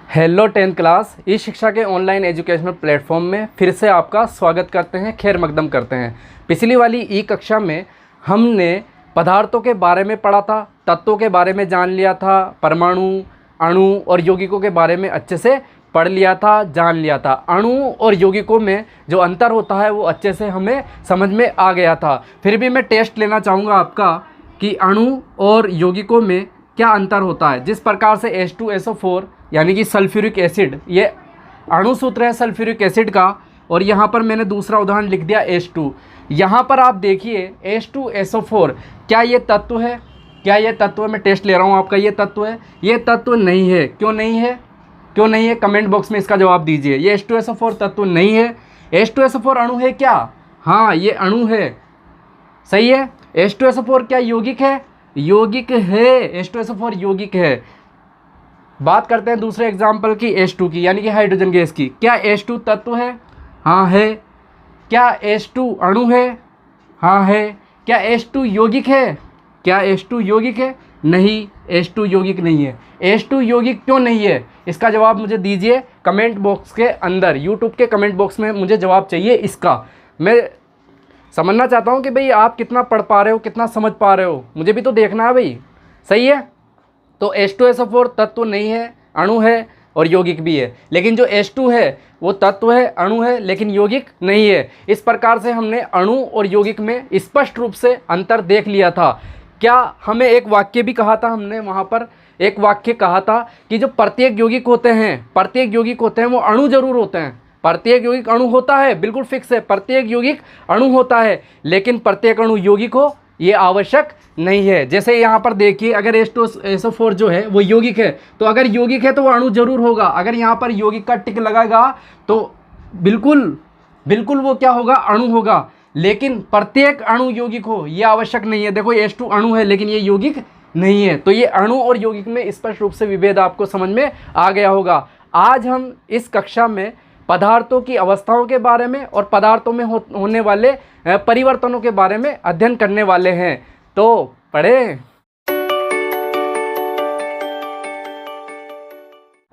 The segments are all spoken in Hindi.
हेलो 10th क्लास ई शिक्षा के ऑनलाइन एजुकेशनल प्लेटफॉर्म में फिर से आपका स्वागत करते हैं, खैर मकदम करते हैं। पिछली वाली ई कक्षा में हमने पदार्थों के बारे में पढ़ा था, तत्वों के बारे में जान लिया था, परमाणु, अणु और यौगिकों के बारे में अच्छे से पढ़ लिया था, जान लिया था। अणु और यौगिकों में जो अंतर होता है वो अच्छे से हमें समझ में आ गया था। फिर भी मैं टेस्ट लेना चाहूँगा आपका कि अणु और यौगिकों में क्या अंतर होता है। जिस प्रकार से H2SO4 यानी कि सल्फ्यूरिक एसिड, ये अणु सूत्र है सल्फ्यूरिक एसिड का, और यहाँ पर मैंने दूसरा उदाहरण लिख दिया H2। यहाँ पर आप देखिए H2SO4 क्या ये तत्व है? क्या ये तत्व है? मैं टेस्ट ले रहा हूँ आपका, ये तत्व है? ये तत्व नहीं है। क्यों नहीं है? क्यों नहीं है? कमेंट बॉक्स में इसका जवाब दीजिए। ये H2SO4 तत्व नहीं है। H2SO4 अणु है क्या? हाँ, ये अणु है, सही है। H2SO4 क्या यौगिक है? यौगिक है, H2SO4 यौगिक है। बात करते हैं दूसरे एग्जाम्पल की, H2 की, यानी कि हाइड्रोजन गैस की। क्या H2 तत्व है? हाँ है। क्या H2 अणु है? हाँ है। क्या H2 यौगिक है? क्या H2 यौगिक है? नहीं, H2 यौगिक नहीं है। H2 यौगिक क्यों नहीं है? इसका जवाब मुझे दीजिए कमेंट बॉक्स के अंदर, यूट्यूब के कमेंट बॉक्स में मुझे जवाब चाहिए इसका। मैं समझना चाहता हूँ कि भाई आप कितना पढ़ पा रहे हो, कितना समझ पा रहे हो, मुझे भी तो देखना है भाई, सही है। तो H2SO4 तत्व नहीं है, अणु है और यौगिक भी है। लेकिन जो H2 है वो तत्व है, अणु है, लेकिन यौगिक नहीं है। इस प्रकार से हमने अणु और यौगिक में स्पष्ट रूप से अंतर देख लिया था। क्या हमें एक वाक्य भी कहा था, हमने वहाँ पर एक वाक्य कहा था कि जो प्रत्येक यौगिक होते हैं वो अणु जरूर होते हैं। प्रत्येक यौगिक अणु होता है, बिल्कुल फिक्स है, प्रत्येक यौगिक अणु होता है, लेकिन प्रत्येक अणु यौगिक हो ये आवश्यक नहीं है। जैसे यहाँ पर देखिए, अगर H2SO4 जो है वो यौगिक है, तो अगर यौगिक है तो वो अणु जरूर होगा। अगर यहाँ पर यौगिक का टिक लगाएगा तो बिल्कुल वो क्या होगा? अणु होगा। लेकिन प्रत्येक अणु यौगिक हो ये आवश्यक नहीं है। देखो H2 अणु है लेकिन ये यौगिक नहीं है। तो ये अणु और यौगिक में स्पष्ट रूप से विभेद आपको समझ में आ गया होगा। आज हम इस कक्षा में पदार्थों की अवस्थाओं के बारे में और पदार्थों में होने वाले परिवर्तनों के बारे में अध्ययन करने वाले हैं। तो पढ़ें।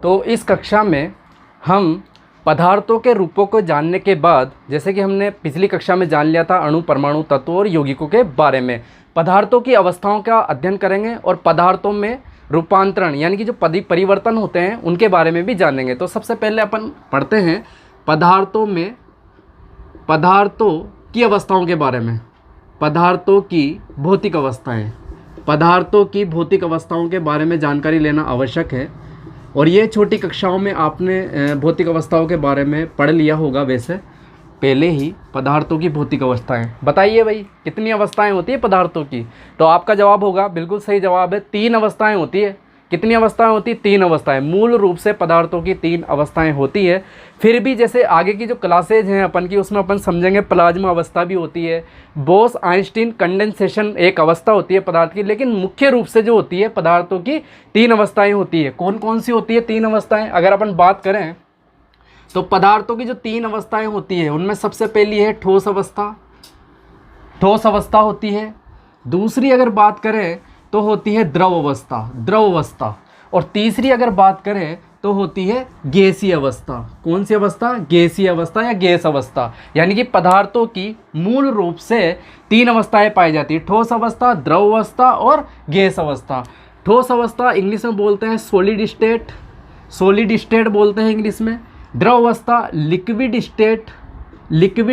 तो इस कक्षा में हम पदार्थों के रूपों को जानने के बाद, जैसे कि हमने पिछली कक्षा में जान लिया था अणु, परमाणु, तत्वों और यौगिकों के बारे में, पदार्थों की अवस्थाओं का अध्ययन करेंगे और पदार्थों में रूपांतरण यानी कि जो परिवर्तन होते हैं उनके बारे में भी जानेंगे। तो सबसे पहले अपन पढ़ते हैं पदार्थों की अवस्थाओं के बारे में। पदार्थों की भौतिक अवस्थाएं, पदार्थों की भौतिक अवस्थाओं के बारे में जानकारी लेना आवश्यक है। और ये छोटी कक्षाओं में आपने भौतिक अवस्थाओं के बारे में पढ़ लिया होगा वैसे पहले ही। पदार्थों की भौतिक अवस्थाएं, बताइए भाई कितनी अवस्थाएं होती है पदार्थों की? तो आपका जवाब होगा, बिल्कुल सही जवाब है, 3 अवस्थाएं होती है। कितनी अवस्थाएं होती है? 3 अवस्थाएं। मूल रूप से पदार्थों की 3 अवस्थाएं होती है। फिर भी जैसे आगे की जो क्लासेज हैं अपन की, उसमें अपन समझेंगे प्लाज्मा अवस्था भी होती है, बोस आइंस्टीन कंडेंसेशन एक अवस्था होती है पदार्थ की। लेकिन मुख्य रूप से जो होती है पदार्थों की 3 अवस्थाएं होती है। कौन कौन सी होती है 3 अवस्थाएं? अगर अपन बात करें तो पदार्थों की जो 3 अवस्थाएं होती है उनमें सबसे पहली है ठोस अवस्था होती है। दूसरी अगर बात करें तो होती है द्रव अवस्था। और तीसरी अगर बात करें तो होती है गैसीय अवस्था। कौन सी अवस्था? गैसीय अवस्था या गैस अवस्था। यानी कि पदार्थों की मूल रूप से 3 अवस्थाएं पाई जाती है, ठोस अवस्था, द्रव अवस्था और गैस अवस्था। ठोस अवस्था इंग्लिश में बोलते हैं सॉलिड स्टेट बोलते हैं इंग्लिश में। द्रव अवस्था लिक्विड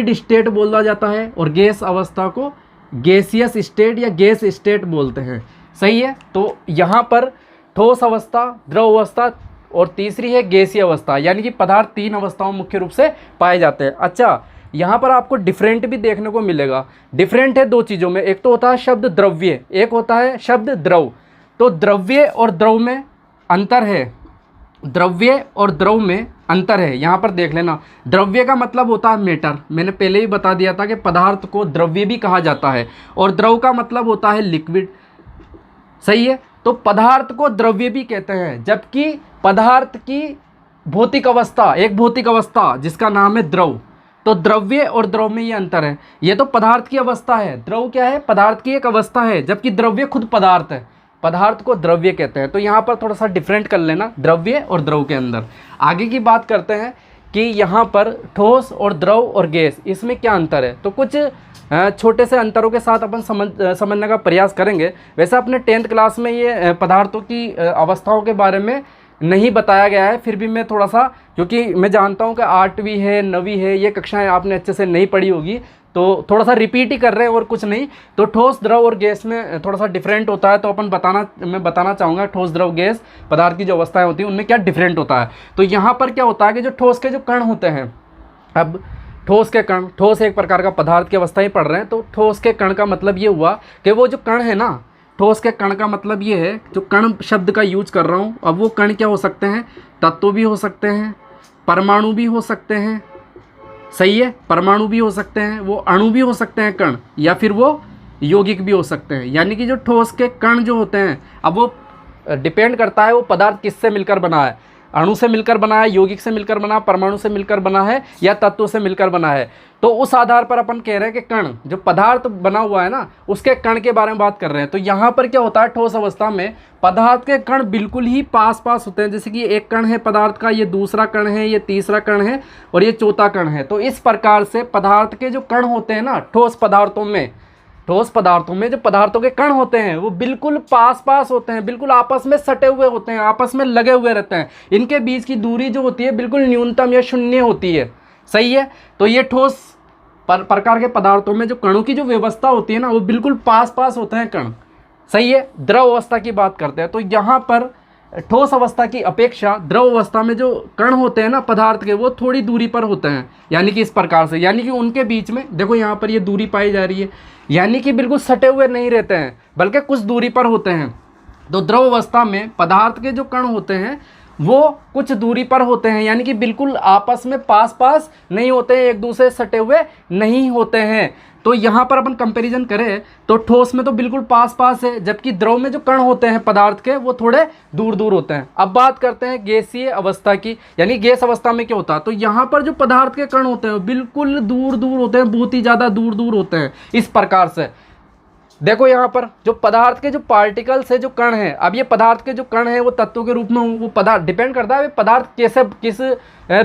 स्टेट बोला जाता है। और गैस अवस्था को गैसियस स्टेट या गैस स्टेट बोलते हैं, सही है। तो यहाँ पर ठोस अवस्था, द्रव अवस्था और तीसरी है गैसीय अवस्था। यानी कि पदार्थ 3 अवस्थाओं मुख्य रूप से पाए जाते हैं। अच्छा, यहाँ पर आपको डिफरेंट भी देखने को मिलेगा। डिफरेंट है 2 चीज़ों में, एक तो होता है शब्द द्रव्य, एक होता है शब्द द्रव। तो द्रव्य और द्रव में अंतर है, यहाँ पर देख लेना। द्रव्य का मतलब होता है मैटर, मैंने पहले ही बता दिया था कि पदार्थ को द्रव्य भी कहा जाता है। और द्रव का मतलब होता है लिक्विड, सही है। तो पदार्थ को द्रव्य भी कहते हैं, जबकि पदार्थ की भौतिक अवस्था, एक भौतिक अवस्था जिसका नाम है द्रव। तो द्रव्य और द्रव में ये अंतर है। ये तो पदार्थ की अवस्था है, द्रव क्या है? पदार्थ की एक अवस्था है, जबकि द्रव्य खुद पदार्थ है। पदार्थ को द्रव्य कहते हैं। तो यहाँ पर थोड़ा सा डिफरेंट कर लेना द्रव्य और द्रव के अंदर। आगे की बात करते हैं कि यहाँ पर ठोस और द्रव और गैस, इसमें क्या अंतर है। तो कुछ छोटे से अंतरों के साथ अपन समझने का प्रयास करेंगे। वैसे अपने 10th क्लास में ये पदार्थों की अवस्थाओं के बारे में नहीं बताया गया है, फिर भी मैं थोड़ा सा, क्योंकि मैं जानता हूँ कि 8वीं है 9वीं है, ये कक्षाएं आपने अच्छे से नहीं पढ़ी होगी, तो थोड़ा सा रिपीट ही कर रहे हैं और कुछ नहीं। तो ठोस द्रव और गैस में थोड़ा सा डिफरेंट होता है, तो मैं बताना चाहूँगा ठोस द्रव गैस पदार्थ की जो अवस्थाएं होती हैं उनमें क्या डिफरेंट होता है। तो यहाँ पर क्या होता है कि जो ठोस के जो कण होते हैं, अब ठोस के कण, ठोस एक प्रकार का पदार्थ की अवस्था ही पढ़ रहे हैं, तो ठोस के कण का मतलब ये हुआ कि वो जो कण है ना, ठोस के कण का मतलब ये है, जो कण शब्द का यूज कर रहा हूँ, अब वो कण क्या हो सकते हैं, तत्व भी हो सकते हैं, परमाणु भी हो सकते हैं, सही है, परमाणु भी हो सकते हैं, वो अणु भी हो सकते हैं कण, या फिर वो यौगिक भी हो सकते हैं। यानी कि जो ठोस के कण जो होते हैं, अब वो डिपेंड करता है वो पदार्थ किससे मिलकर बना है, अणु से मिलकर बना है, यौगिक से मिलकर बना, परमाणु से मिलकर बना है, या तत्व से मिलकर बना है। तो उस आधार पर अपन कह रहे हैं कि कण जो पदार्थ बना हुआ है ना, उसके कण के बारे में बात कर रहे हैं। तो यहाँ पर क्या होता है, ठोस अवस्था में पदार्थ के कण बिल्कुल ही पास पास होते हैं। जैसे कि एक कण है पदार्थ का, ये दूसरा कण है, ये तीसरा कण है और ये चौथा कण है। तो इस प्रकार से पदार्थ के जो कण होते हैं ना, ठोस पदार्थों में जो पदार्थों के कण होते हैं वो बिल्कुल पास पास होते हैं, बिल्कुल आपस में सटे हुए होते हैं, आपस में लगे हुए रहते हैं। इनके बीच की दूरी जो होती है बिल्कुल न्यूनतम या शून्य होती है, सही है। तो ये ठोस प्रकार के पदार्थों में जो कणों की जो व्यवस्था होती है ना, वो बिल्कुल पास पास होते हैं कण, सही है। द्रव अवस्था की बात करते हैं, तो यहाँ पर ठोस अवस्था की अपेक्षा द्रव अवस्था में जो कण होते हैं ना पदार्थ के, वो थोड़ी दूरी पर होते हैं। यानी कि इस प्रकार से, यानी कि उनके बीच में देखो यहाँ पर ये दूरी पाई जा रही है, यानी कि बिल्कुल सटे हुए नहीं रहते हैं, बल्कि कुछ दूरी पर होते हैं। तो द्रव अवस्था में पदार्थ के जो कण होते हैं वो कुछ दूरी पर होते हैं, यानी कि बिल्कुल आपस में पास पास नहीं होते हैं, एक दूसरे से सटे हुए नहीं होते हैं। तो यहाँ पर अपन कंपैरिजन करें तो ठोस में तो बिल्कुल पास पास है, जबकि द्रव में जो कण होते हैं पदार्थ के वो थोड़े दूर दूर होते हैं। अब बात करते हैं गैसीय अवस्था की, यानी गैस अवस्था में क्या होता है। तो यहाँ पर जो पदार्थ के कण होते हैं बिल्कुल दूर दूर होते हैं, बहुत ही ज़्यादा दूर दूर होते हैं। इस प्रकार से देखो यहाँ पर जो पदार्थ के जो पार्टिकल्स है, जो कण है, अब ये पदार्थ के जो कण है वो तत्वों के रूप में, वो पदार्थ डिपेंड करता है पदार्थ कैसे किस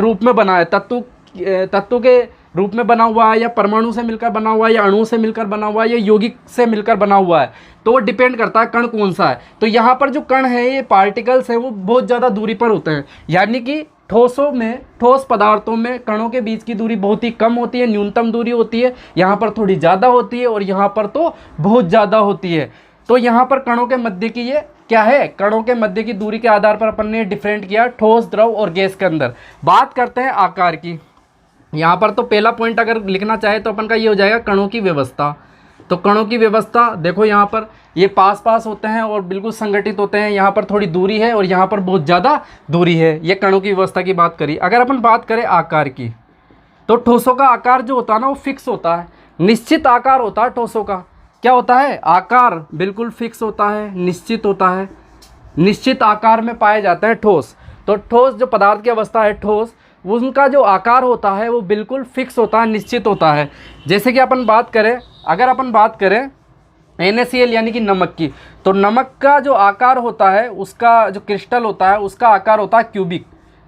रूप में बना है, तत्व के रूप में बना हुआ है, या परमाणु से मिलकर बना हुआ है, या अणु से मिलकर बना हुआ है, या यौगिक से मिलकर बना हुआ है। तो वो डिपेंड करता है कण कौन सा है। तो यहाँ पर जो कण है, ये पार्टिकल्स है, वो बहुत ज़्यादा दूरी पर होते हैं। यानी कि ठोस पदार्थों में कणों के बीच की दूरी बहुत ही कम होती है, न्यूनतम दूरी होती है। यहाँ पर थोड़ी ज़्यादा होती है और यहाँ पर तो बहुत ज़्यादा होती है। तो यहाँ पर कणों के मध्य की ये क्या है, कणों के मध्य की दूरी के आधार पर अपन ने डिफरेंट किया ठोस, द्रव और गैस के अंदर। बात करते हैं आकार की। यहाँ पर तो पहला पॉइंट अगर लिखना चाहे तो अपन का ये हो जाएगा कणों की व्यवस्था। तो कणों की व्यवस्था देखो, यहाँ पर ये पास पास होते हैं और बिल्कुल संगठित होते हैं, यहाँ पर थोड़ी दूरी है और यहाँ पर बहुत ज़्यादा दूरी है। ये कणों की व्यवस्था की बात करी। अगर अपन बात करें आकार की, तो ठोसों का आकार जो होता है ना वो फिक्स होता है, निश्चित आकार होता है ठोसों का। क्या होता है, आकार बिल्कुल फिक्स होता है, निश्चित होता है, निश्चित आकार में पाए जाते हैं ठोस। तो ठोस जो पदार्थ की अवस्था है ठोस, उनका जो आकार होता है वो बिल्कुल फिक्स होता है, निश्चित होता है। जैसे कि अपन बात करें, अगर अपन बात करें NaCl यानी कि नमक की, तो नमक का जो आकार होता है, उसका जो क्रिस्टल होता है उसका आकार होता है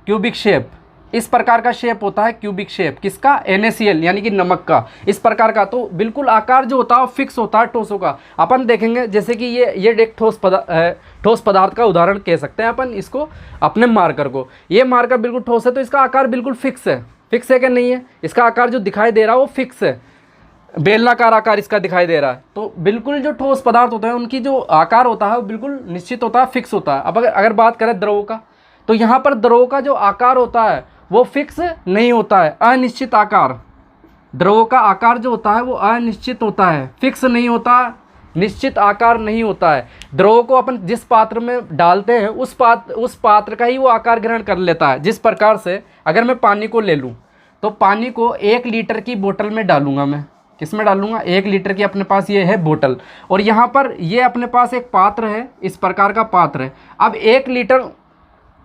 क्यूबिक शेप। इस प्रकार का शेप होता है क्यूबिक शेप, किसका, NaCl यानी कि नमक का, इस प्रकार का। तो बिल्कुल आकार जो होता है वो फिक्स होता है ठोसों का। अपन देखेंगे जैसे कि ये एक ठोस पदार्थ का उदाहरण कह सकते हैं अपन इसको, अपने मार्कर को। ये मार्कर बिल्कुल ठोस है तो इसका आकार बिल्कुल फिक्स है कि नहीं है, इसका आकार जो दिखाई दे रहा है वो फिक्स है, बेलनाकार आकार इसका दिखाई दे रहा है। तो बिल्कुल जो ठोस पदार्थ होते हैं उनकी जो आकार होता है वो बिल्कुल निश्चित होता है, फिक्स होता है। अब अगर बात करें द्रव का, तो यहाँ पर द्रव का जो आकार होता है वो फिक्स नहीं होता है, अनिश्चित आकार। द्रव का आकार जो होता है वो अनिश्चित होता है, फिक्स नहीं होता, निश्चित आकार नहीं होता है। द्रव को अपन जिस पात्र में डालते हैं उस पात्र का ही वो आकार ग्रहण कर लेता है। जिस प्रकार से अगर मैं पानी को ले लूँ, तो पानी को 1 लीटर की बोतल में डालूंगा, मैं किस में डालूंगा, 1 लीटर की अपने पास ये है बोतल, और यहाँ पर ये अपने पास एक पात्र है, इस प्रकार का पात्र है। अब 1 लीटर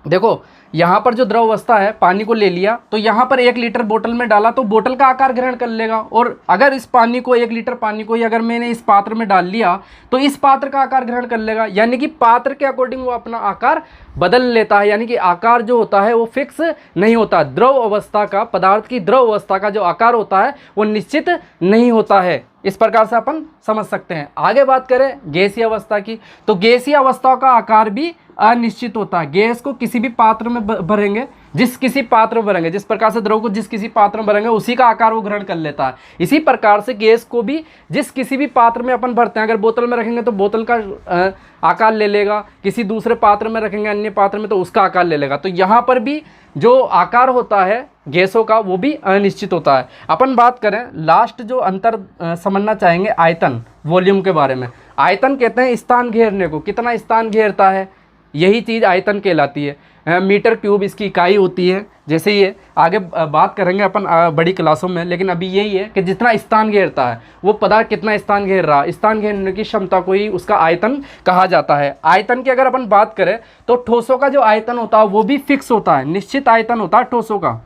देखो, यहाँ पर जो द्रव अवस्था है, पानी को ले लिया तो यहाँ पर 1 लीटर बोतल में डाला तो बोतल का आकार ग्रहण कर लेगा। और अगर इस पानी को 1 लीटर पानी को ही अगर मैंने इस पात्र में डाल लिया तो इस पात्र का आकार ग्रहण कर लेगा। यानी कि पात्र के अकॉर्डिंग वो अपना आकार बदल लेता है, यानी कि आकार जो होता है वो फिक्स नहीं होता। द्रव अवस्था का, पदार्थ की द्रव अवस्था का जो आकार होता है वो निश्चित नहीं होता है। इस प्रकार से अपन समझ सकते हैं। आगे बात करें गैसीय अवस्था की, तो गैसीय अवस्था का आकार भी अनिश्चित होता है। गैस को किसी भी पात्र में भरेंगे, जिस किसी पात्र में भरेंगे, जिस प्रकार से द्रव को जिस किसी पात्र में भरेंगे उसी का आकार वो ग्रहण कर लेता है। इसी प्रकार से गैस को भी जिस किसी भी पात्र में अपन भरते हैं, अगर बोतल में रखेंगे तो बोतल का आकार ले लेगा, किसी दूसरे पात्र में रखेंगे अन्य पात्र में तो उसका आकार ले लेगा। तो यहाँ पर भी जो आकार होता है गैसों का वो भी अनिश्चित होता है। अपन बात करें लास्ट जो अंतर समझना चाहेंगे आयतन, वॉल्यूम के बारे में। आयतन कहते हैं स्थान घेरने को, कितना स्थान घेरता है, यही चीज़ आयतन कहलाती है। मीटर क्यूब इसकी इकाई होती है। जैसे ये आगे बात करेंगे अपन बड़ी क्लासों में, लेकिन अभी यही है कि जितना स्थान घेरता है वो पदार्थ कितना स्थान घेर रहा है, स्थान घेरने की क्षमता को ही उसका आयतन कहा जाता है। आयतन की अगर अपन बात करें तो ठोसों का जो आयतन होता है वो भी फिक्स होता है, निश्चित आयतन होता है ठोसों का।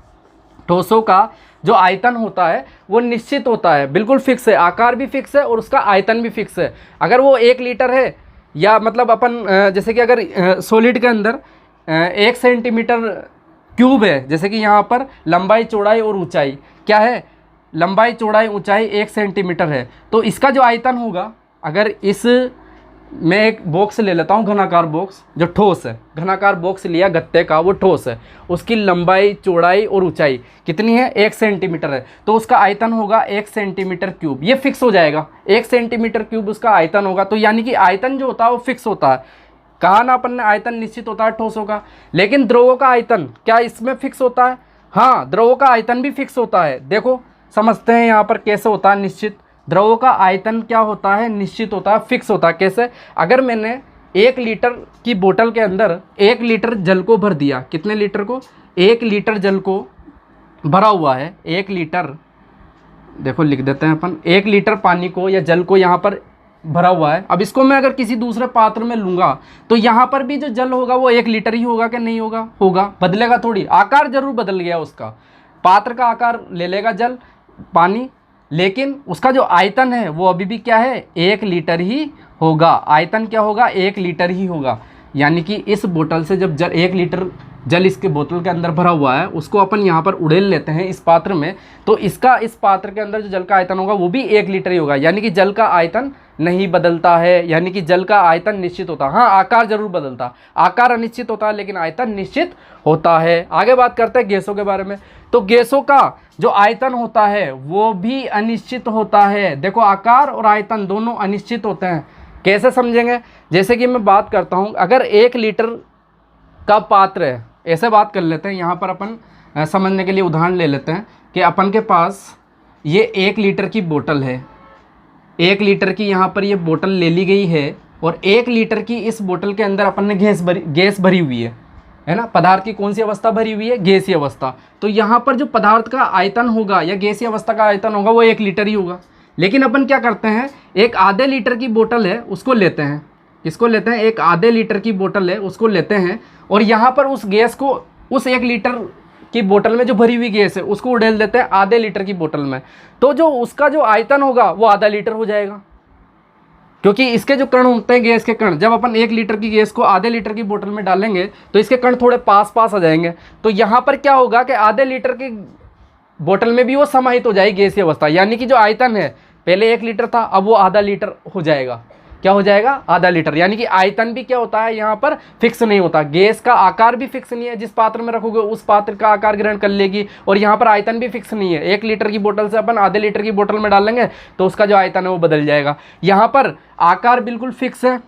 ठोसों का जो आयतन होता है वो निश्चित होता है, बिल्कुल फिक्स है, आकार भी फिक्स है और उसका आयतन भी फिक्स है। अगर वो 1 लीटर है, या मतलब अपन जैसे कि अगर सॉलिड के अंदर 1 सेंटीमीटर क्यूब है, जैसे कि यहाँ पर लंबाई चौड़ाई और ऊंचाई क्या है, लंबाई चौड़ाई ऊंचाई 1 सेंटीमीटर है, तो इसका जो आयतन होगा, अगर इस मैं एक बॉक्स ले लेता हूँ, घनाकार बॉक्स जो ठोस है, घनाकार बॉक्स लिया गत्ते का, वो ठोस है, उसकी लंबाई चौड़ाई और ऊंचाई कितनी है, 1 सेंटीमीटर है, तो उसका आयतन होगा 1 सेंटीमीटर क्यूब। ये फिक्स हो जाएगा, 1 सेंटीमीटर क्यूब उसका आयतन होगा। तो यानी कि आयतन जो होता है वो फिक्स होता है। कहा ना अपन ने आयतन निश्चित होता है ठोसों का, लेकिन द्रवों का आयतन क्या इसमें फिक्स होता है? हाँ, द्रवों का आयतन भी फिक्स होता है। देखो समझते हैं यहाँ पर कैसे होता है निश्चित। द्रवों का आयतन क्या होता है, निश्चित होता है, फिक्स होता है। कैसे? अगर मैंने 1 लीटर की बोतल के अंदर 1 लीटर जल को भर दिया, कितने लीटर को, 1 लीटर जल को भरा हुआ है, 1 लीटर, देखो लिख देते हैं अपन, 1 लीटर पानी को या जल को यहाँ पर भरा हुआ है। अब इसको मैं अगर किसी दूसरे पात्र में लूँगा तो यहाँ पर भी जो जल होगा वो 1 लीटर ही होगा कि नहीं होगा? होगा, बदलेगा थोड़ी, आकार जरूर बदल गया उसका, पात्र का आकार ले लेगा जल पानी, लेकिन उसका जो आयतन है वो अभी भी क्या है, 1 लीटर ही होगा। आयतन क्या होगा, 1 लीटर ही होगा। यानी कि इस बोतल से जब जल 1 लीटर जल इसके बोतल के अंदर भरा हुआ है, उसको अपन यहाँ पर उड़ेल लेते हैं इस पात्र में, तो इसका इस पात्र के अंदर जो जल का आयतन होगा वो भी 1 लीटर ही होगा। यानी कि जल का आयतन नहीं बदलता है, यानी कि जल का आयतन निश्चित होता है। हाँ, आकार जरूर बदलता, आकार अनिश्चित होता है लेकिन आयतन निश्चित होता है। आगे बात करते हैं गैसों के बारे में। तो गैसों का जो आयतन होता है वो भी अनिश्चित होता है। देखो, आकार और आयतन दोनों अनिश्चित होते हैं। कैसे समझेंगे? जैसे कि मैं बात करता हूँ, अगर 1 लीटर का पात्र है, ऐसे बात कर लेते हैं, यहाँ पर अपन समझने के लिए उदाहरण ले लेते हैं कि अपन के पास ये 1 लीटर की बोतल है, 1 लीटर की यहाँ पर ये बोतल ले ली गई है और 1 लीटर की इस बोतल के अंदर अपन ने गैस भरी हुई है ना। पदार्थ की कौन सी अवस्था भरी हुई है? गैसीय अवस्था। तो यहाँ पर जो पदार्थ का आयतन होगा या गैसीय अवस्था का आयतन होगा वो 1 लीटर ही होगा। लेकिन अपन क्या करते हैं, एक आधे लीटर की बोतल है उसको लेते हैं, किसको लेते हैं, एक आधे लीटर की बोतल है उसको लेते हैं और यहाँ पर उस गैस को उस 1 लीटर की बोतल में जो भरी हुई गैस है उसको उड़ेल देते हैं आधे लीटर की बोतल में। तो जो उसका जो आयतन होगा वो आधा लीटर हो जाएगा, क्योंकि इसके जो कण होते हैं गैस के कण, जब अपन 1 लीटर की गैस को आधे लीटर की बोतल में डालेंगे तो इसके कण थोड़े पास पास आ जाएंगे। तो यहाँ पर क्या होगा कि आधे लीटर की बोतल में भी वो समाहित हो जाएगी गैसीय अवस्था। यानी कि जो आयतन है पहले 1 लीटर था, अब वो आधा लीटर हो जाएगा। क्या हो जाएगा? आधा लीटर। यानी कि आयतन भी क्या होता है, यहाँ पर फिक्स नहीं होता। गैस का आकार भी फिक्स नहीं है, जिस पात्र में रखोगे उस पात्र का आकार ग्रहण कर लेगी, और यहाँ पर आयतन भी फिक्स नहीं है। 1 लीटर की बोतल से अपन आधे लीटर की बोतल में डालेंगे तो उसका जो आयतन है वो बदल जाएगा। यहाँ पर आकार बिल्कुल फिक्स है,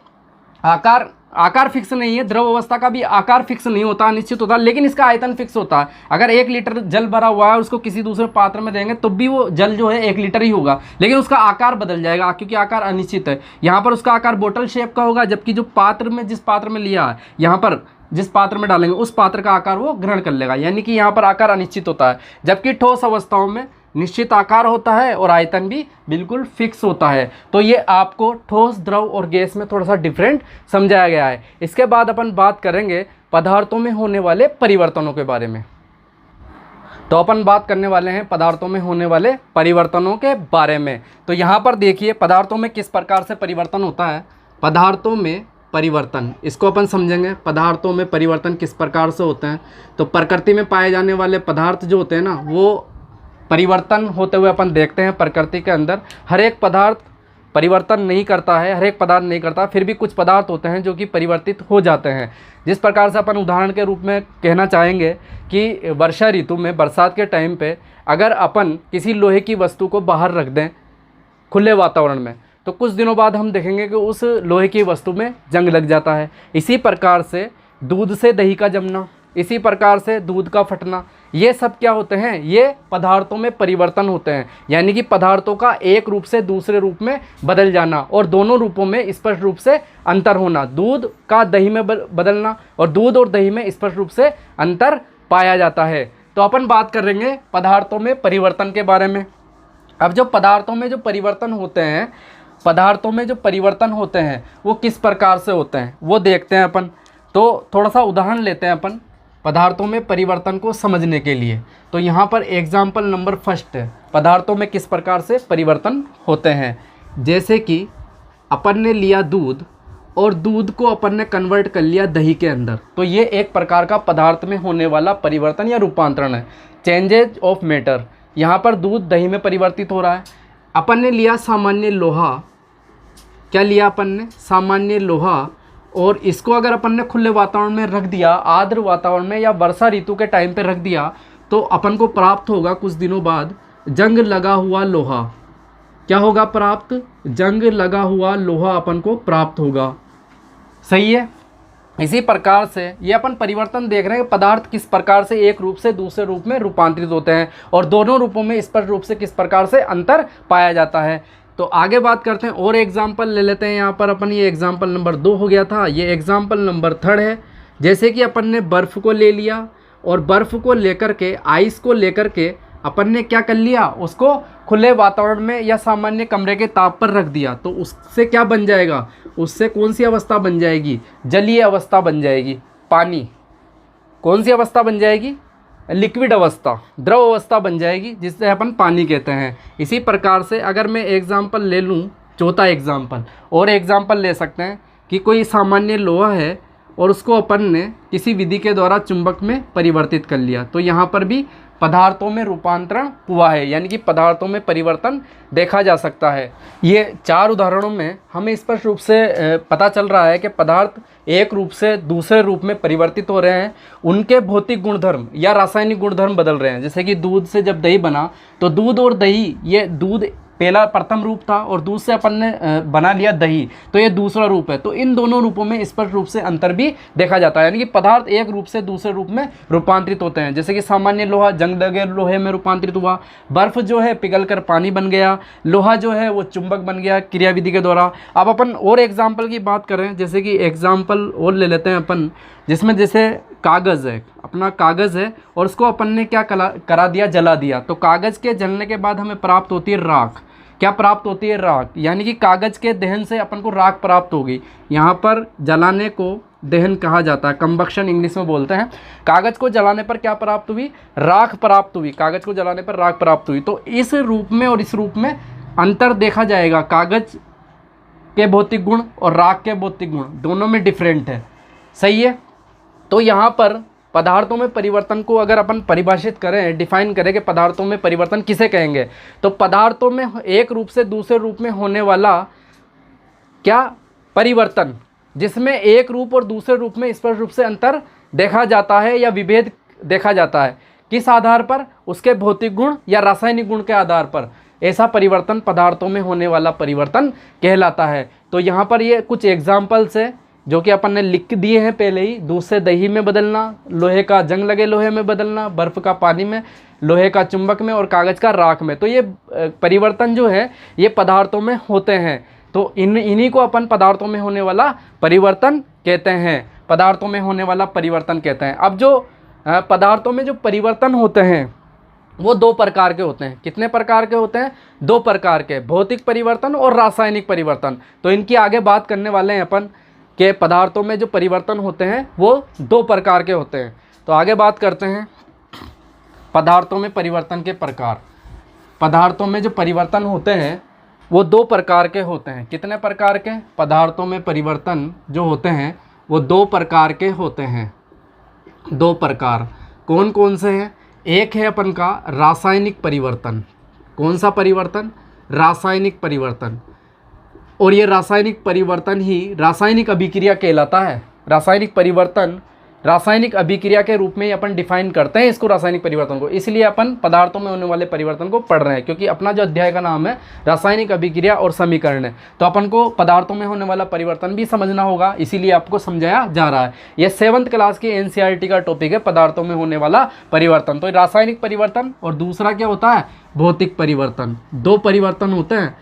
आकार फिक्स नहीं है। द्रव अवस्था का भी आकार फिक्स नहीं होता, निश्चित होता, लेकिन इसका आयतन फिक्स होता है। अगर 1 लीटर जल भरा हुआ है उसको किसी दूसरे पात्र में देंगे तो भी वो जल जो है 1 लीटर ही होगा, लेकिन उसका आकार बदल जाएगा क्योंकि आकार अनिश्चित है। यहाँ पर उसका आकार बोतल शेप का होगा, जबकि जो पात्र में जिस पात्र में लिया है, यहाँ पर जिस पात्र में डालेंगे उस पात्र का आकार वो ग्रहण कर लेगा। यानी कि यहाँ पर आकार अनिश्चित होता है। जबकि ठोस अवस्थाओं में निश्चित आकार होता है और आयतन भी बिल्कुल फिक्स होता है। तो ये आपको ठोस, द्रव और गैस में थोड़ा सा डिफरेंट समझाया गया है। इसके बाद अपन बात करेंगे पदार्थों में होने वाले परिवर्तनों के बारे में। तो अपन बात करने वाले हैं पदार्थों में होने वाले परिवर्तनों के बारे में। तो यहाँ पर देखिए पदार्थों में किस प्रकार से परिवर्तन होता है। पदार्थों में परिवर्तन, इसको अपन समझेंगे। पदार्थों में परिवर्तन किस प्रकार से होते हैं। तो प्रकृति में पाए जाने वाले पदार्थ जो होते हैं ना, वो परिवर्तन होते हुए अपन देखते हैं प्रकृति के अंदर। हर एक पदार्थ परिवर्तन नहीं करता है, हर एक पदार्थ नहीं करता, फिर भी कुछ पदार्थ होते हैं जो कि परिवर्तित हो जाते हैं। जिस प्रकार से अपन उदाहरण के रूप में कहना चाहेंगे कि वर्षा ऋतु में, बरसात के टाइम पे अगर अपन किसी लोहे की वस्तु को बाहर रख दें खुले वातावरण में, तो कुछ दिनों बाद हम देखेंगे कि उस लोहे की वस्तु में जंग लग जाता है। इसी प्रकार से दूध से दही का जमना, इसी प्रकार से दूध का फटना, ये सब क्या होते हैं, ये पदार्थों में परिवर्तन होते हैं। यानी कि पदार्थों का एक रूप से दूसरे रूप में बदल जाना और दोनों रूपों में स्पष्ट रूप से अंतर होना। दूध का दही में बदलना और दूध और दही में स्पष्ट रूप से अंतर पाया जाता है। तो अपन बात करेंगे पदार्थों में परिवर्तन के बारे में। अब जो पदार्थों में जो परिवर्तन होते हैं, पदार्थों में जो परिवर्तन होते हैं वो किस प्रकार से होते हैं वो देखते हैं अपन। तो थोड़ा सा उदाहरण लेते हैं अपन पदार्थों में परिवर्तन को समझने के लिए। तो यहाँ पर एग्जाम्पल नंबर फर्स्ट है, पदार्थों में किस प्रकार से परिवर्तन होते हैं। जैसे कि अपन ने लिया दूध और दूध को अपन ने कन्वर्ट कर लिया दही के अंदर, तो ये एक प्रकार का पदार्थ में होने वाला परिवर्तन या रूपांतरण है, चेंजेज ऑफ मैटर। यहाँ पर दूध दही में परिवर्तित हो रहा है। अपन ने लिया सामान्य लोहा, क्या लिया अपन ने, सामान्य लोहा, और इसको अगर अपन ने खुले वातावरण में रख दिया, आर्द्र वातावरण में या वर्षा ऋतु के टाइम पे रख दिया, तो अपन को प्राप्त होगा कुछ दिनों बाद जंग लगा हुआ लोहा। क्या होगा प्राप्त, जंग लगा हुआ लोहा अपन को प्राप्त होगा। सही है। इसी प्रकार से ये अपन परिवर्तन देख रहे हैं कि पदार्थ किस प्रकार से एक रूप से दूसरे रूप में रूपांतरित होते हैं और दोनों रूपों में स्पष्ट रूप से किस प्रकार से अंतर पाया जाता है। तो आगे बात करते हैं और एग्जाम्पल ले लेते हैं। यहाँ पर अपन, ये एग्जाम्पल नंबर 2 हो गया था, ये एग्जाम्पल नंबर 3 है। जैसे कि अपन ने बर्फ़ को ले लिया और बर्फ़ को लेकर के, आइस को लेकर के अपन ने क्या कर लिया, उसको खुले वातावरण में या सामान्य कमरे के ताप पर रख दिया। तो उससे क्या बन जाएगा, उससे कौन सी अवस्था बन जाएगी, जलीय अवस्था बन जाएगी। पानी कौन सी अवस्था बन जाएगी, लिक्विड अवस्था, द्रव अवस्था बन जाएगी, जिससे अपन पानी कहते हैं। इसी प्रकार से अगर मैं एग्जाम्पल ले लूँ, चौथा एग्जाम्पल और एग्जाम्पल ले सकते हैं कि कोई सामान्य लोहा है और उसको अपन ने किसी विधि के द्वारा चुंबक में परिवर्तित कर लिया, तो यहाँ पर भी पदार्थों में रूपांतरण हुआ है, यानी कि पदार्थों में परिवर्तन देखा जा सकता है। ये 4 उदाहरणों में हमें स्पष्ट रूप से पता चल रहा है कि पदार्थ एक रूप से दूसरे रूप में परिवर्तित हो रहे हैं, उनके भौतिक गुणधर्म या रासायनिक गुणधर्म बदल रहे हैं। जैसे कि दूध से जब दही बना, तो दूध और दही, ये दूध पहला प्रथम रूप था और दूध से अपन ने बना लिया दही, तो ये दूसरा रूप है। तो इन दोनों रूपों में स्पष्ट रूप से अंतर भी देखा जाता है, यानी कि पदार्थ एक रूप से दूसरे रूप में रूपांतरित होते हैं। जैसे कि सामान्य लोहा जंग लगे लोहे में रूपांतरित हुआ, बर्फ जो है पिघलकर पानी बन गया, लोहा जो है वो चुंबक बन गया क्रियाविधि के द्वारा। अब अपन और एग्जाम्पल की बात करें, जैसे कि एग्जाम्पल और ले लेते हैं अपन, जिसमें जैसे कागज़ है, अपना कागज़ है और उसको अपन ने क्या करा दिया, जला दिया। तो कागज़ के जलने के बाद हमें प्राप्त होती है राख। क्या प्राप्त होती है, राख, यानी कि कागज़ के दहन से अपन को राख प्राप्त होगी। यहाँ पर जलाने को दहन कहा जाता है, कंबक्शन इंग्लिश में बोलते हैं। कागज़ को जलाने पर क्या प्राप्त हुई, राख प्राप्त हुई, कागज़ को जलाने पर राख प्राप्त हुई। तो इस रूप में और इस रूप में अंतर देखा जाएगा, कागज़ के भौतिक गुण और राख के भौतिक गुण दोनों में डिफरेंट है। सही है। तो यहाँ पर पदार्थों में परिवर्तन को अगर अपन परिभाषित करें, डिफाइन करें कि पदार्थों में परिवर्तन किसे कहेंगे, तो पदार्थों में एक रूप से दूसरे रूप में होने वाला क्या परिवर्तन, जिसमें एक रूप और दूसरे रूप में स्पष्ट रूप से अंतर देखा जाता है या विभेद देखा जाता है। किस आधार पर, उसके भौतिक गुण या रासायनिक गुण के आधार पर ऐसा परिवर्तन पदार्थों में होने वाला परिवर्तन कहलाता है। तो यहाँ पर ये कुछ एग्जाम्पल्स है जो कि अपन ने लिख दिए हैं पहले ही। दूध से दही में बदलना, लोहे का जंग लगे लोहे में बदलना, बर्फ़ का पानी में, लोहे का चुंबक में और कागज़ का राख में। तो ये परिवर्तन जो है ये पदार्थों में होते हैं। तो इन्हीं को अपन पदार्थों में होने वाला परिवर्तन कहते हैं, पदार्थों में होने वाला परिवर्तन कहते हैं। अब जो पदार्थों में जो परिवर्तन होते हैं वो दो प्रकार के होते हैं। कितने प्रकार के होते हैं? दो प्रकार के, भौतिक परिवर्तन और रासायनिक परिवर्तन। तो इनकी आगे बात करने वाले हैं अपन के पदार्थों में जो परिवर्तन होते हैं वो दो प्रकार के होते हैं। तो आगे बात करते हैं पदार्थों में परिवर्तन के प्रकार। पदार्थों में जो परिवर्तन होते हैं वो दो प्रकार के होते हैं। कितने प्रकार के? पदार्थों में परिवर्तन जो होते हैं वो दो प्रकार के होते हैं। दो प्रकार कौन कौन से हैं? एक है अपन का रासायनिक परिवर्तन। कौन सा परिवर्तन? रासायनिक परिवर्तन। और ये रासायनिक परिवर्तन ही रासायनिक अभिक्रिया कहलाता है। रासायनिक परिवर्तन रासायनिक अभिक्रिया के रूप में ही अपन डिफाइन करते हैं इसको, रासायनिक परिवर्तन को। इसलिए अपन पदार्थों में होने वाले परिवर्तन को पढ़ रहे हैं, क्योंकि अपना जो अध्याय का नाम है रासायनिक अभिक्रिया और समीकरण है। तो अपन को पदार्थों में होने वाला परिवर्तन भी समझना होगा, इसीलिए आपको समझाया जा रहा है। यह 7th क्लास की NCERT का टॉपिक है, पदार्थों में होने वाला परिवर्तन। तो रासायनिक परिवर्तन और दूसरा क्या होता है? भौतिक परिवर्तन। दो परिवर्तन होते हैं।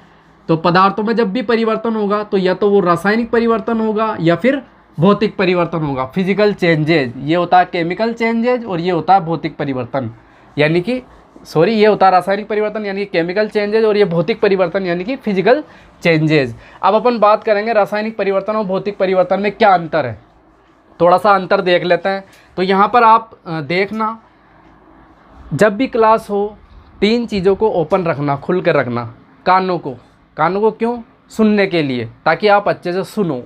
तो पदार्थों में जब भी परिवर्तन होगा तो या तो वो रासायनिक परिवर्तन होगा या फिर भौतिक परिवर्तन होगा, फिजिकल चेंजेज। ये होता है केमिकल चेंजेज और ये होता है भौतिक परिवर्तन, यानी कि ये होता है रासायनिक परिवर्तन यानी कि केमिकल चेंजेज, और ये भौतिक परिवर्तन यानी कि फिजिकल चेंजेज। अब अपन बात करेंगे रासायनिक परिवर्तन और भौतिक परिवर्तन में क्या अंतर है। थोड़ा सा अंतर देख लेते हैं। तो यहाँ पर आप देखना, जब भी क्लास हो 3 चीज़ों को ओपन रखना, खुल कर रखना। कानों को क्यों? सुनने के लिए, ताकि आप अच्छे से सुनो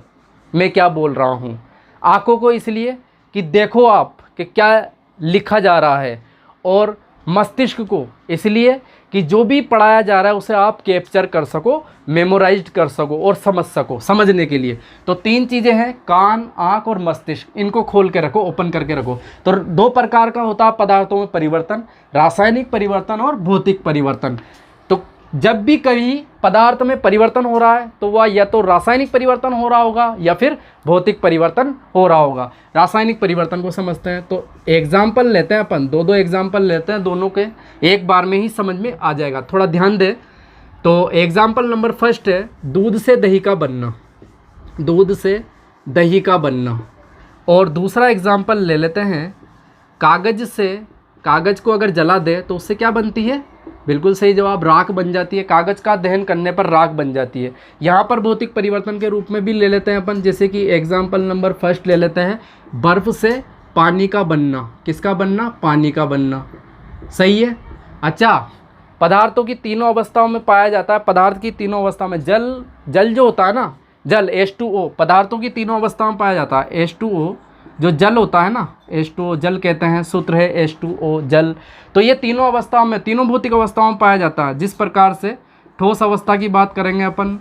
मैं क्या बोल रहा हूँ। आँखों को इसलिए कि देखो आप कि क्या लिखा जा रहा है, और मस्तिष्क को इसलिए कि जो भी पढ़ाया जा रहा है उसे आप कैप्चर कर सको, मेमोराइज कर सको और समझ सको, समझने के लिए। तो 3 चीज़ें हैं, कान, आँख और मस्तिष्क। इनको खोल के रखो, ओपन करके रखो। तो दो प्रकार का होता है पदार्थों में परिवर्तन, रासायनिक परिवर्तन और भौतिक परिवर्तन। तो जब भी कभी पदार्थ में परिवर्तन हो रहा है तो वह या तो रासायनिक परिवर्तन हो रहा होगा या फिर भौतिक परिवर्तन हो रहा होगा। रासायनिक परिवर्तन को समझते हैं, तो एग्जाम्पल लेते हैं अपन, दो एग्जाम्पल लेते हैं, दोनों के एक बार में ही समझ में आ जाएगा, थोड़ा ध्यान दे। तो एग्जाम्पल नंबर फर्स्ट है दूध से दही का बनना। दूध से दही का बनना। और दूसरा एग्जाम्पल ले लेते हैं कागज़ से। कागज़ को अगर जला दे तो उससे क्या बनती है? बिल्कुल सही जवाब, राख बन जाती है। कागज़ का दहन करने पर राख बन जाती है। यहाँ पर भौतिक परिवर्तन के रूप में भी ले लेते हैं अपन, जैसे कि एग्जाम्पल नंबर फर्स्ट ले लेते हैं बर्फ़ से पानी का बनना। किसका बनना? पानी का बनना। सही है। अच्छा, पदार्थों की तीनों अवस्थाओं में पाया जाता है। पदार्थ की तीनों अवस्था में जल जो होता है ना, जल H2O पदार्थों की तीनों अवस्थाओं में पाया जाता है। H2O जो जल होता है ना, H2O जल कहते हैं, सूत्र है H2O जल। तो ये तीनों अवस्थाओं में, तीनों भौतिक अवस्थाओं में पाया जाता है। जिस प्रकार से ठोस अवस्था की बात करेंगे अपन,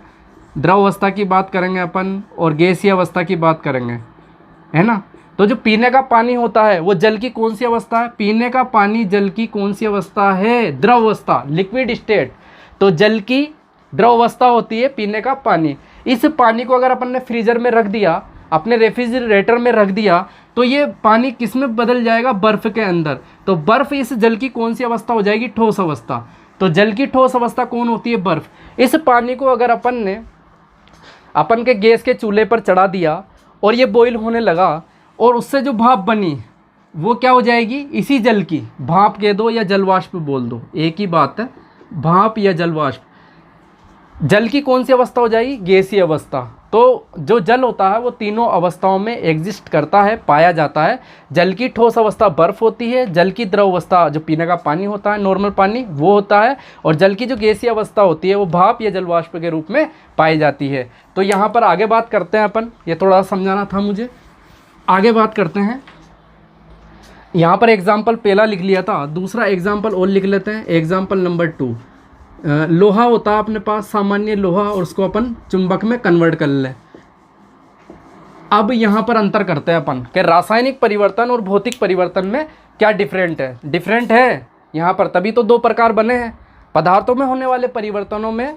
द्रव अवस्था की बात करेंगे अपन, और गैसीय अवस्था की बात करेंगे, है ना। तो जो पीने का पानी होता है वो जल की कौन सी अवस्था है? पीने का पानी जल की कौन सी अवस्था है? द्रव अवस्था, लिक्विड स्टेट। तो जल की द्रव अवस्था होती है पीने का पानी। इस पानी को अगर अपन ने फ्रीजर में रख दिया, अपने रेफ्रिजरेटर में रख दिया, तो ये पानी किस में बदल जाएगा? बर्फ़ के अंदर। तो बर्फ़ इस जल की कौन सी अवस्था हो जाएगी? ठोस अवस्था। तो जल की ठोस अवस्था कौन होती है? बर्फ़। इस पानी को अगर अपन के गैस के चूल्हे पर चढ़ा दिया और ये बॉईल होने लगा, और उससे जो भाप बनी वो क्या हो जाएगी? इसी जल की भाप कह दो या जलवाष्प बोल दो, एक ही बात है, भाप या जलवाष्प। जल की कौन सी अवस्था हो जाएगी? गैसीय अवस्था। तो जो जल होता है वो तीनों अवस्थाओं में एग्जिस्ट करता है, पाया जाता है। जल की ठोस अवस्था बर्फ़ होती है, जल की द्रव अवस्था जो पीने का पानी होता है, नॉर्मल पानी, वो होता है, और जल की जो गैसीय अवस्था होती है वो भाप या जलवाष्प के रूप में पाई जाती है। तो यहाँ पर आगे बात करते हैं अपन, ये थोड़ा समझाना था मुझे, आगे बात करते हैं। यहाँ पर एग्जाम्पल पहला लिख लिया था, दूसरा एग्जाम्पल और लिख लेते हैं। एग्जाम्पल नंबर 2, लोहा होता है अपने पास, सामान्य लोहा, और उसको अपन चुंबक में कन्वर्ट कर लें। अब यहाँ पर अंतर करते हैं अपन कि रासायनिक परिवर्तन और भौतिक परिवर्तन में क्या डिफरेंट है। डिफरेंट है यहाँ पर, तभी तो दो प्रकार बने हैं। पदार्थों में होने वाले परिवर्तनों में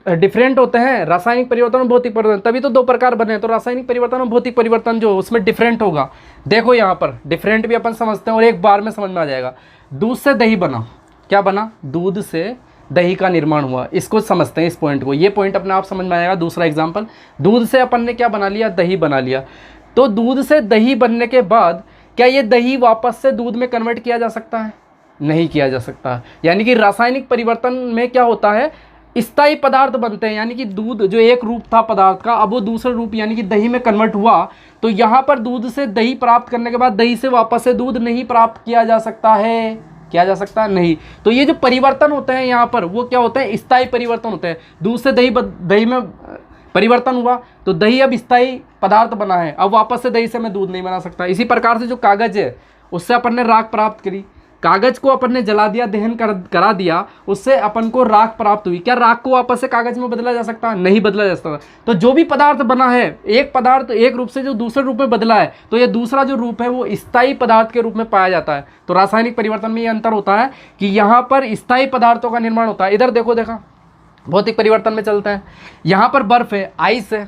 डिफरेंट होते हैं, रासायनिक परिवर्तन और भौतिक परिवर्तन, तभी तो दो प्रकार बने हैं। तो रासायनिक परिवर्तन और भौतिक परिवर्तन जो उसमें डिफरेंट होगा। देखो यहाँ पर डिफरेंट भी अपन समझते हैं और एक बार में समझ में आ जाएगा। दूध से दही बना, क्या बना? दूध से दही का निर्माण हुआ। इसको समझते हैं, इस पॉइंट को, ये पॉइंट अपने आप समझ में आएगा। दूसरा एग्जाम्पल, दूध से अपन ने क्या बना लिया? दही बना लिया। तो दूध से दही बनने के बाद क्या ये दही वापस से दूध में कन्वर्ट किया जा सकता है? नहीं किया जा सकता। यानी कि रासायनिक परिवर्तन में क्या होता है, स्थायी पदार्थ बनते हैं। यानी कि दूध जो एक रूप था पदार्थ का, अब वो दूसरा रूप यानी कि दही में कन्वर्ट हुआ। तो यहाँ पर दूध से दही प्राप्त करने के बाद दही से वापस से दूध नहीं प्राप्त किया जा सकता है, किया जा सकता नहीं। तो ये जो परिवर्तन होते हैं यहाँ पर वो क्या होते हैं, स्थायी परिवर्तन होते हैं। दूध से दही में परिवर्तन हुआ तो दही अब स्थायी पदार्थ बना है, अब वापस से दही से मैं दूध नहीं बना सकता। इसी प्रकार से जो कागज़ है उससे अपन ने राख प्राप्त करी, कागज़ को अपन ने जला दिया, दहन करा दिया, उससे अपन को राख प्राप्त हुई। क्या राख को वापस से कागज़ में बदला जा सकता है? नहीं बदला जा सकता। तो जो भी पदार्थ बना है, एक पदार्थ एक रूप से जो दूसरे रूप में बदला है, तो ये दूसरा जो रूप है वो स्थायी पदार्थ के रूप में पाया जाता है। तो रासायनिक परिवर्तन में ये अंतर होता है कि यहाँ पर स्थायी पदार्थों का निर्माण होता है। इधर देखा भौतिक परिवर्तन में चलता है, यहाँ पर बर्फ़ है, आइस है,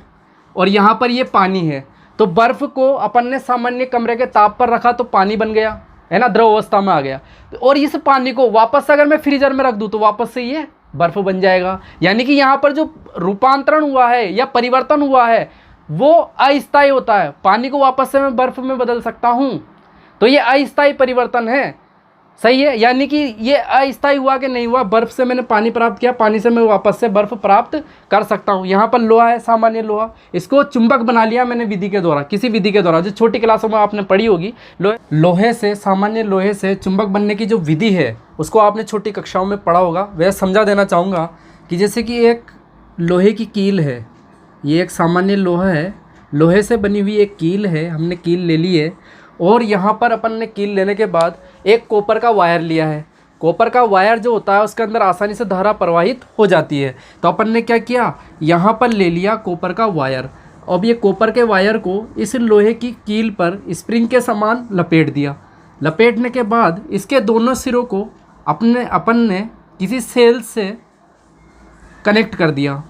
और यहाँ पर ये पानी है। तो बर्फ़ को अपन ने सामान्य कमरे के ताप पर रखा तो पानी बन गया, है ना, द्रव अवस्था में आ गया। और इस पानी को वापस अगर मैं फ्रीजर में रख दूँ तो वापस से ये बर्फ़ बन जाएगा। यानी कि यहाँ पर जो रूपांतरण हुआ है या परिवर्तन हुआ है वो अस्थायी होता है। पानी को वापस से मैं बर्फ़ में बदल सकता हूँ, तो ये अस्थायी परिवर्तन है, सही है। यानी कि ये अस्थायी हुआ कि नहीं हुआ, बर्फ़ से मैंने पानी प्राप्त किया, पानी से मैं वापस से बर्फ़ प्राप्त कर सकता हूँ। यहाँ पर लोहा है, सामान्य लोहा, इसको चुंबक बना लिया मैंने विधि के द्वारा, किसी विधि के द्वारा जो छोटी क्लासों में आपने पढ़ी होगी। लोहे से, सामान्य लोहे से चुंबक बनने की जो विधि है उसको आपने छोटी कक्षाओं में पढ़ा होगा। वह समझा देना चाहूँगा कि जैसे कि एक लोहे की कील है, ये एक सामान्य लोहा है, लोहे से बनी हुई एक कील है, हमने कील ले ली है, और यहाँ पर अपन ने कील लेने के बाद एक कॉपर का वायर लिया है। कॉपर का वायर जो होता है उसके अंदर आसानी से धारा प्रवाहित हो जाती है। तो अपन ने क्या किया, यहाँ पर ले लिया कॉपर का वायर। अब ये कॉपर के वायर को इस लोहे की कील पर स्प्रिंग के समान लपेट दिया। लपेटने के बाद इसके दोनों सिरों को अपन ने किसी सेल से कनेक्ट कर दिया।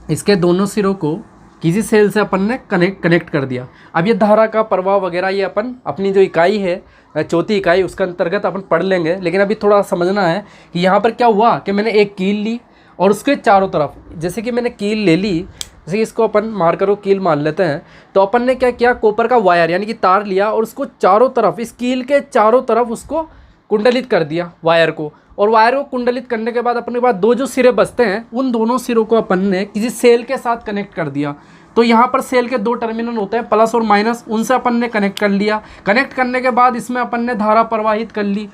इसके दोनों सिरों को किसी सेल से अपन ने कनेक्ट कर दिया। अब ये धारा का प्रवाह वगैरह ये अपन अपनी जो इकाई है, चौथी इकाई, उसके अंतर्गत अपन पढ़ लेंगे। लेकिन अभी थोड़ा समझना है कि यहाँ पर क्या हुआ कि मैंने एक कील ली और उसके चारों तरफ, जैसे कि मैंने कील ले ली, जैसे कि इसको अपन मार करो कील मान लेते हैं, तो अपन ने क्या किया, कॉपर का वायर यानी कि तार लिया और उसको चारों तरफ, इस कील के चारों तरफ उसको कुंडलित कर दिया वायर को। और वायर को कुंडलित करने के बाद अपने पास दो जो सिरे बचते हैं उन दोनों सिरों को अपन ने किसी सेल के साथ कनेक्ट कर दिया। तो यहाँ पर सेल के दो टर्मिनल होते हैं, प्लस और माइनस, उनसे अपन ने कनेक्ट कर लिया। कनेक्ट करने के बाद इसमें अपन ने धारा प्रवाहित कर ली,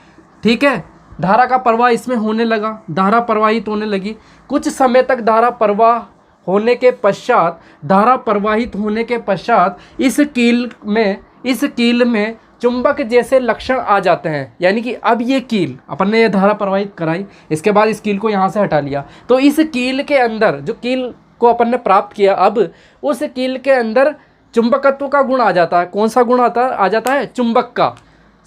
ठीक है। धारा का प्रवाह इसमें होने लगा, धारा प्रवाहित होने लगी। कुछ समय तक धारा प्रवाह होने के पश्चात, धारा प्रवाहित होने के पश्चात इस कील में चुंबक जैसे लक्षण आ जाते हैं। यानी कि अब ये कील अपन ने ये धारा प्रवाहित कराई, इसके बाद इस कील को यहाँ से हटा लिया, तो इस कील के अंदर, जो कील को अपन ने प्राप्त किया, अब उस कील के अंदर चुंबकत्व का गुण आ जाता है। कौन सा गुण आ जाता है? चुंबक का,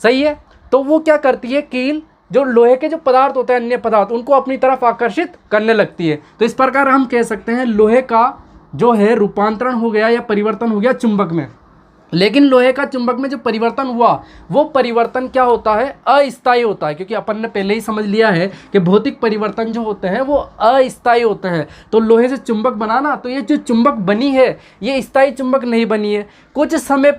सही है। तो वो क्या करती है, कील जो लोहे के जो पदार्थ होते हैं, अन्य पदार्थ, उनको अपनी तरफ आकर्षित करने लगती है। तो इस प्रकार हम कह सकते हैं लोहे का जो है रूपांतरण हो गया या परिवर्तन हो गया चुंबक में। लेकिन लोहे का चुंबक में जो परिवर्तन हुआ वो परिवर्तन क्या होता है, अस्थायी होता है। क्योंकि अपन ने पहले ही समझ लिया है कि भौतिक परिवर्तन जो होते हैं वो अस्थायी होते हैं। तो लोहे से चुंबक बनाना, तो ये जो चुंबक बनी है ये स्थायी चुंबक नहीं बनी है। कुछ समय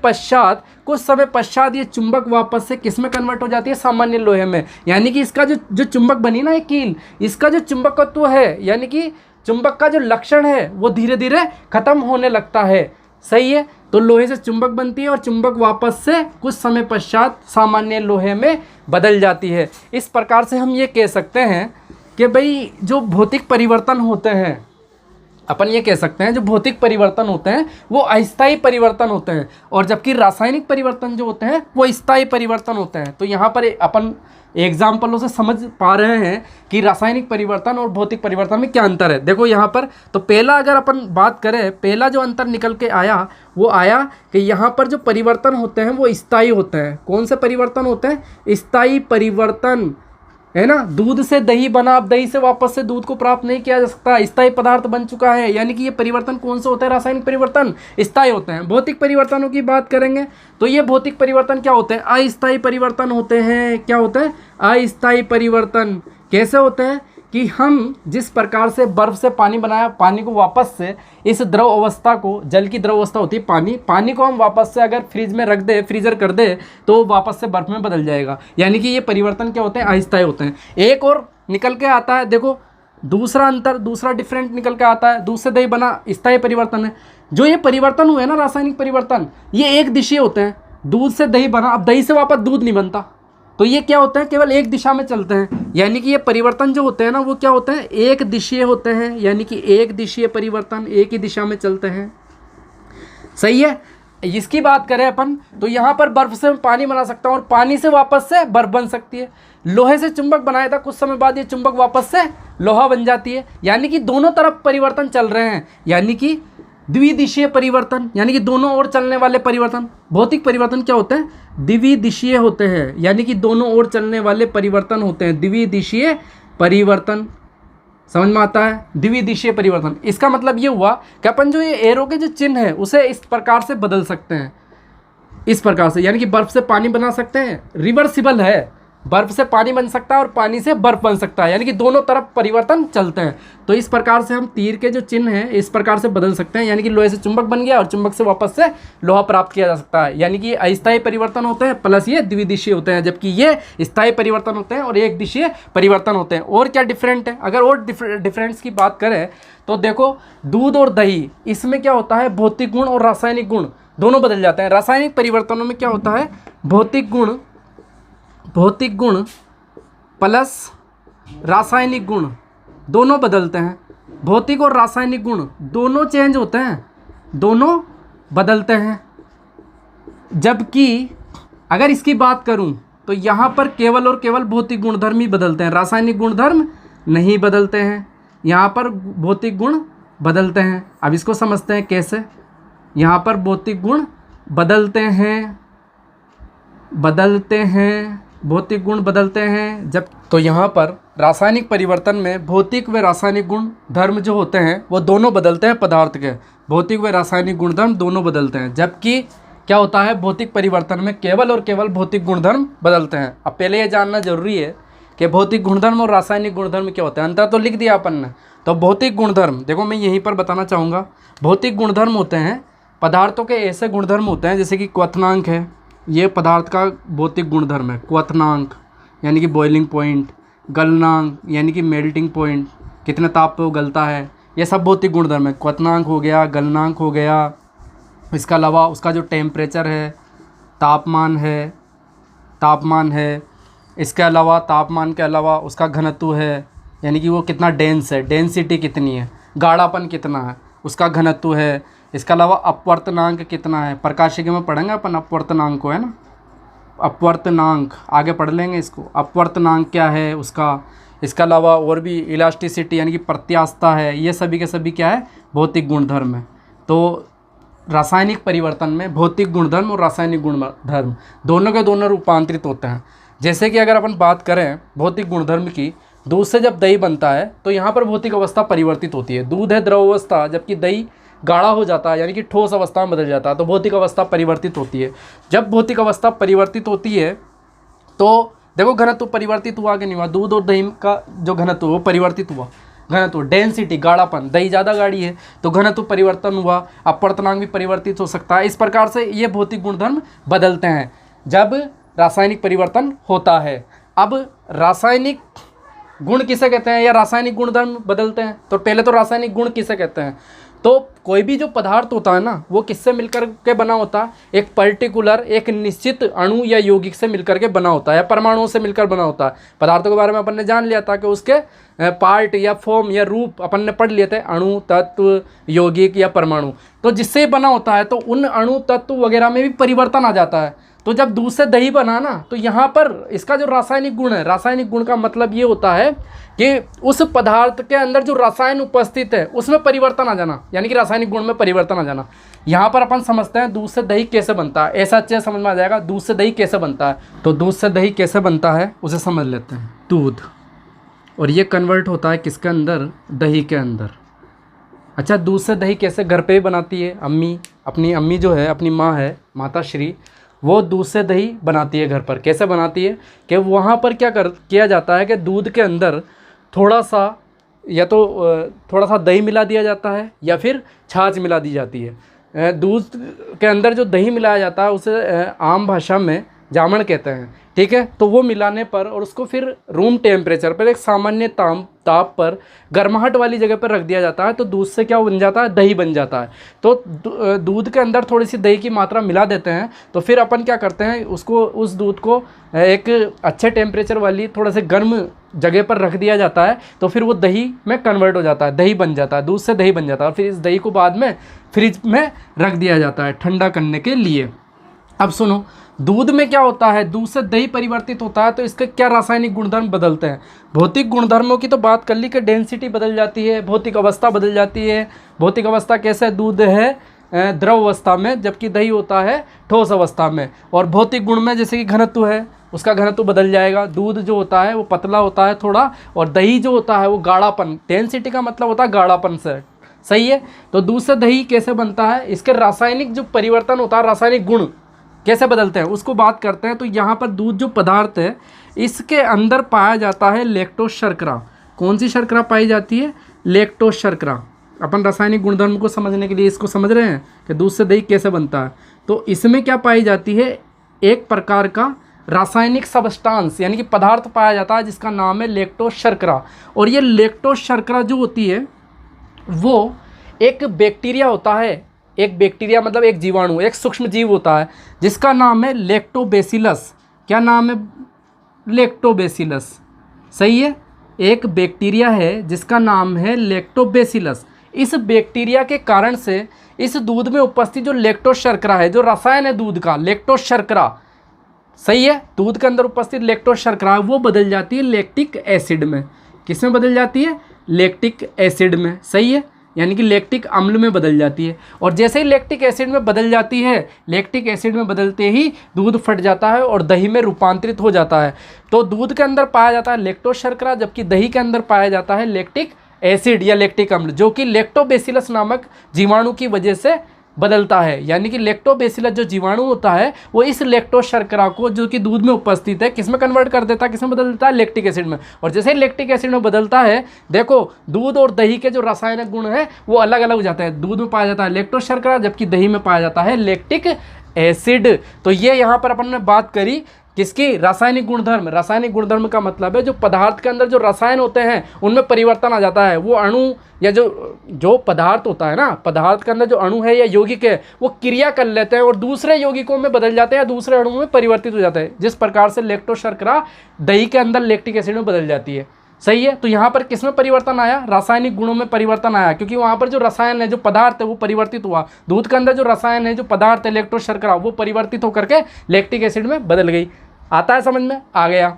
पश्चात ये चुंबक वापस से किस में कन्वर्ट हो जाती है, सामान्य लोहे में। यानी कि इसका जो चुंबक बनी ना ये कील, इसका जो चुंबकत्व है यानी कि चुंबक का जो लक्षण है वो धीरे धीरे खत्म होने लगता है, सही है। तो लोहे से चुंबक बनती है और चुंबक वापस से कुछ समय पश्चात सामान्य लोहे में बदल जाती है। इस प्रकार से हम ये कह सकते हैं कि भाई जो भौतिक परिवर्तन होते हैं, अपन ये कह सकते हैं जो भौतिक परिवर्तन होते हैं वो अस्थायी परिवर्तन होते हैं, और जबकि रासायनिक परिवर्तन जो होते हैं वो स्थायी परिवर्तन होते हैं। तो यहाँ पर अपन एग्जाम्पलों से समझ पा रहे हैं कि रासायनिक परिवर्तन और भौतिक परिवर्तन में क्या अंतर है। देखो यहाँ पर, तो पहला अगर अपन बात करें, पहला जो अंतर निकल के आया वो आया कि यहाँ पर जो परिवर्तन होते हैं वो स्थायी होते हैं। कौन से परिवर्तन होते हैं? स्थायी परिवर्तन, है ना। दूध से दही बना, अब दही से वापस से दूध को प्राप्त नहीं किया जा सकता, स्थायी पदार्थ बन चुका है। यानी कि ये परिवर्तन कौन से होते हैं? रासायनिक परिवर्तन स्थायी होते हैं। भौतिक परिवर्तनों की बात करेंगे तो ये भौतिक परिवर्तन क्या होते हैं? अस्थायी परिवर्तन होते हैं। क्या होते हैं? अस्थायी परिवर्तन। कैसे होते हैं? कि हम जिस प्रकार से बर्फ़ से पानी बनाया, पानी को वापस से इस द्रव अवस्था को, जल की द्रव अवस्था होती है पानी को हम वापस से अगर फ्रिज में रख दे, फ्रीज़र कर दे, तो वापस से बर्फ़ में बदल जाएगा। यानी कि ये परिवर्तन क्या होते हैं, अस्थायी होते हैं। एक और निकल के आता है, देखो दूसरा अंतर, दूसरा डिफरेंट निकल के आता है, दूध से दही बना स्थायी परिवर्तन है। जो ये परिवर्तन हुए ना रासायनिक परिवर्तन, ये एक दिशीय होते हैं। दूध से दही बना, अब दही से वापस दूध नहीं बनता, तो ये क्या होते हैं, केवल एक दिशा में चलते हैं। यानी कि ये परिवर्तन जो होते हैं ना, वो क्या होते हैं, एक दिशीय होते हैं। यानी कि एक दिशीय परिवर्तन, एक ही दिशा में चलते हैं। सही है। इसकी बात करें अपन, तो यहाँ पर बर्फ से पानी बना सकता हूँ और पानी से वापस से बर्फ बन सकती है। लोहे से चुंबक बनाया था, कुछ समय बाद ये चुंबक वापस से लोहा बन जाती है। यानी कि दोनों तरफ परिवर्तन चल रहे हैं, यानी कि द्विदिशीय परिवर्तन, यानी कि दोनों ओर चलने वाले परिवर्तन। भौतिक परिवर्तन क्या होते हैं, द्विदिशीय होते हैं, यानी कि दोनों ओर चलने वाले परिवर्तन होते हैं, द्विदिशीय परिवर्तन। समझ में आता है, द्विदिशीय परिवर्तन। इसका मतलब ये हुआ कि अपन जो ये एरो के जो चिन्ह है उसे इस प्रकार से बदल सकते हैं, इस प्रकार से। यानी कि बर्फ से पानी बना सकते हैं, रिवर्सिबल है, बर्फ से पानी बन सकता है और पानी से बर्फ बन सकता है, यानी कि दोनों तरफ परिवर्तन चलते हैं। तो इस प्रकार से हम तीर के जो चिन्ह हैं इस प्रकार से बदल सकते हैं। यानी कि लोहे से चुंबक बन गया और चुंबक से वापस से लोहा प्राप्त किया जा सकता है। यानी कि ये अस्थायी परिवर्तन होते हैं प्लस ये द्विदिशीय होते हैं, जबकि ये स्थायी परिवर्तन होते हैं और एक दिशीय परिवर्तन होते हैं। और क्या डिफरेंट है, अगर और डिफरेंस की बात करें तो देखो, दूध और दही, इसमें क्या होता है, भौतिक गुण और रासायनिक गुण दोनों बदल जाते हैं। रासायनिक परिवर्तनों में क्या होता है, भौतिक गुण प्लस रासायनिक गुण दोनों बदलते हैं। भौतिक और रासायनिक गुण दोनों चेंज होते हैं, दोनों बदलते हैं। जबकि अगर इसकी बात करूं तो यहाँ पर केवल और केवल भौतिक गुणधर्म ही बदलते हैं, रासायनिक गुणधर्म नहीं बदलते हैं। यहाँ पर भौतिक गुण बदलते हैं। अब इसको समझते हैं कैसे। यहाँ पर भौतिक गुण बदलते हैं, भौतिक गुण बदलते हैं। जब तो यहाँ पर रासायनिक परिवर्तन में भौतिक व रासायनिक गुण धर्म जो होते हैं वो दोनों बदलते हैं पदार्थ के, भौतिक व रासायनिक गुणधर्म दोनों बदलते हैं। जबकि क्या होता है, भौतिक परिवर्तन में केवल और केवल भौतिक गुणधर्म बदलते हैं। अब पहले ये जानना जरूरी है कि भौतिक गुणधर्म और रासायनिक गुणधर्म क्या होते हैं। अंतर तो लिख दिया अपन ने। तो भौतिक गुणधर्म देखो, मैं यहीं पर बताना चाहूँगा। भौतिक गुणधर्म होते हैं पदार्थों के ऐसे गुणधर्म होते हैं, जैसे कि क्वथनांक है, ये पदार्थ का भौतिक गुणधर्म है। क्वथनांक यानी कि बॉइलिंग पॉइंट, गलनांक यानी कि मेल्टिंग पॉइंट, कितने ताप पे वो गलता है, ये सब भौतिक गुणधर्म है। क्वथनांक हो गया, गलनांक हो गया, इसके अलावा उसका जो टेम्परेचर है, तापमान है, इसके अलावा तापमान के अलावा उसका घनत्व है, यानी कि वो कितना डेंस है, डेंसिटी कितनी है, गाढ़ापन कितना है, उसका घनत्व है। इसके अलावा अपवर्तनांक कितना है, प्रकाशिकी में पढ़ेंगे अपन अपवर्तनांक को, है ना, अपवर्तनांक आगे पढ़ लेंगे इसको, अपवर्तनांक क्या है उसका। इसके अलावा और भी इलास्टिसिटी यानी कि प्रत्यास्थता है, ये सभी के सभी क्या है, भौतिक गुणधर्म है। तो रासायनिक परिवर्तन में भौतिक गुणधर्म और रासायनिक गुणधर्म दोनों के दोनों रूपांतरित होते हैं। जैसे कि अगर अपन बात करें भौतिक गुणधर्म की, दूध से जब दही बनता है तो यहाँ पर भौतिक अवस्था परिवर्तित होती है। दूध है द्रव अवस्था, जबकि दही गाढ़ा हो जाता है, यानी कि ठोस अवस्था में बदल जाता है, तो भौतिक अवस्था परिवर्तित होती है। जब भौतिक अवस्था परिवर्तित होती है तो देखो घनत्व परिवर्तित हुआ कि नहीं हुआ, दूध और दही का जो घनत्व वो परिवर्तित हुआ। घनत्व, डेंसिटी, गाढ़ापन, दही ज़्यादा गाढ़ी है तो घनत्व परिवर्तन हुआ, अपवर्तनांक भी परिवर्तित हो सकता है। इस प्रकार से ये भौतिक गुणधर्म बदलते हैं जब रासायनिक परिवर्तन होता है। अब रासायनिक गुण किसे कहते हैं या रासायनिक गुणधर्म बदलते हैं, तो पहले तो रासायनिक गुण किसे कहते हैं। तो कोई भी जो पदार्थ होता है ना, वो किससे मिलकर के बना होता है, एक पर्टिकुलर, एक निश्चित अणु या यौगिक से मिलकर के बना होता है, परमाणुओं से मिलकर बना होता है। पदार्थों के बारे में अपन ने जान लिया था कि उसके पार्ट या फॉर्म या रूप अपन ने पढ़ लिए थे, अणु, तत्व, यौगिक या परमाणु। तो जिससे बना होता है तो उन अणु, तत्व वगैरह में भी परिवर्तन आ जाता है। तो जब दूध से दही बना ना, तो यहाँ पर इसका जो रासायनिक गुण है, रासायनिक गुण का मतलब ये होता है कि उस पदार्थ के अंदर जो रसायन उपस्थित है उसमें परिवर्तन आ जाना, यानी कि रासायनिक गुण में परिवर्तन आ जाना। यहाँ पर अपन समझते हैं दूध से दही कैसे बनता है, ऐसा अच्छे समझ में आ जाएगा दूध से दही कैसे बनता है। तो दूध से दही कैसे बनता है उसे समझ लेते हैं। दूध, और ये कन्वर्ट होता है किसके अंदर, दही के अंदर। अच्छा, दूध से दही कैसे घर पे ही बनाती है अम्मी, अपनी अम्मी जो है, अपनी माँ है माता श्री, वो दूध से दही बनाती है घर पर। कैसे बनाती है कि वहाँ पर क्या किया जाता है कि दूध के अंदर थोड़ा सा या तो थोड़ा सा दही मिला दिया जाता है या फिर छाछ मिला दी जाती है। दूध के अंदर जो दही मिलाया जाता है उसे आम भाषा में जामन कहते हैं, ठीक है। तो वो मिलाने पर और उसको फिर रूम टेम्परेचर पर एक सामान्य ताप पर गर्माहट वाली जगह पर रख दिया जाता है, तो दूध से क्या बन जाता है, दही बन जाता है। तो दूध के अंदर थोड़ी सी दही की मात्रा मिला देते हैं, तो फिर अपन क्या करते हैं, उसको उस दूध को एक अच्छे टेम्परेचर वाली थोड़ा से गर्म जगह पर रख दिया जाता है, तो फिर वो दही में कन्वर्ट हो जाता है, दही बन जाता है, दूध से दही बन जाता है। और फिर इस दही को बाद में फ्रिज में रख दिया जाता है ठंडा करने के लिए। अब सुनो, दूध में क्या होता है, दूध से दही परिवर्तित होता है तो इसके क्या रासायनिक गुणधर्म बदलते हैं। भौतिक गुणधर्मों की तो बात कर ली कि डेंसिटी बदल जाती है, भौतिक अवस्था बदल जाती है। भौतिक अवस्था कैसे, दूध है द्रव अवस्था में जबकि दही होता है ठोस अवस्था में। और भौतिक गुण में जैसे कि घनत्व है, उसका घनत्व बदल जाएगा। दूध जो होता है वो पतला होता है थोड़ा, और दही जो होता है वो गाढ़ापन, डेंसिटी का मतलब होता है गाढ़ापन से, सही है। तो दूध से दही कैसे बनता है, इसके रासायनिक जो परिवर्तन होता है, रासायनिक गुण कैसे बदलते हैं उसको बात करते हैं। तो यहाँ पर दूध जो पदार्थ है इसके अंदर पाया जाता है लैक्टोज शर्करा। कौन सी शर्करा पाई जाती है, लैक्टोज शर्करा। अपन रासायनिक गुणधर्म को समझने के लिए इसको समझ रहे हैं कि दूध से दही कैसे बनता है। तो इसमें क्या पाई जाती है, एक प्रकार का रासायनिक सबस्टांस यानी कि पदार्थ पाया जाता है जिसका नाम है लैक्टोज शर्करा। और ये लैक्टोज शर्करा जो होती है वो एक बैक्टीरिया होता है, एक बैक्टीरिया मतलब एक जीवाणु, एक सूक्ष्म जीव होता है जिसका नाम है लैक्टोबैसिलस। क्या नाम है, लैक्टोबैसिलस, सही है। एक बैक्टीरिया है जिसका नाम है लैक्टोबैसिलस। इस बैक्टीरिया के कारण से इस दूध में उपस्थित जो लैक्टोज शर्करा है, जो रसायन है दूध का, लैक्टोज शर्करा, सही है, दूध के अंदर उपस्थित लैक्टोज शर्करा वो बदल जाती है लैक्टिक एसिड में। किस में बदल जाती है, लैक्टिक एसिड में, सही है, यानी कि लैक्टिक अम्ल में बदल जाती है। और जैसे ही लैक्टिक एसिड में बदल जाती है, लैक्टिक एसिड में बदलते ही दूध फट जाता है और दही में रूपांतरित हो जाता है। तो दूध के अंदर पाया जाता है लैक्टोज शर्करा, जबकि दही के अंदर पाया जाता है लैक्टिक एसिड या लैक्टिक अम्ल, जो कि लैक्टोबैसिलस नामक जीवाणु की वजह से बदलता है। यानी कि लैक्टोबैसिलस जो जीवाणु होता है वो इस लैक्टोज शर्करा को जो कि दूध में उपस्थित है किस में कन्वर्ट कर देता है, किस में बदल देता है, लैक्टिक एसिड में। और जैसे ही लैक्टिक एसिड में बदलता है, देखो दूध और दही के जो रासायनिक गुण है वो अलग अलग हो जाते हैं। दूध में पाया जाता है लैक्टोज शर्करा जबकि दही में पाया जाता है लैक्टिक एसिड। तो ये यहाँ पर अपन ने बात करी किसकी, रासायनिक गुणधर्म। रासायनिक गुणधर्म का मतलब है जो पदार्थ के अंदर जो रसायन होते हैं उनमें परिवर्तन आ जाता है। वो अणु या जो पदार्थ होता है ना, पदार्थ के अंदर जो अणु है या यौगिक है वो क्रिया कर लेते हैं और दूसरे यौगिकों में बदल जाते हैं या दूसरे अणुओं में परिवर्तित हो जाते हैं। जिस प्रकार से लैक्टोज शर्करा दही के अंदर लैक्टिक एसिड में बदल जाती है, सही है। तो यहाँ पर किस में परिवर्तन आया, रासायनिक गुणों में परिवर्तन आया, क्योंकि वहाँ पर जो रसायन है, जो पदार्थ है वो परिवर्तित हुआ। दूध के अंदर जो रसायन है, जो पदार्थ है लैक्टोज शर्करा, वो परिवर्तित होकर के लैक्टिक एसिड में बदल गई। आता है समझ में, आ गया।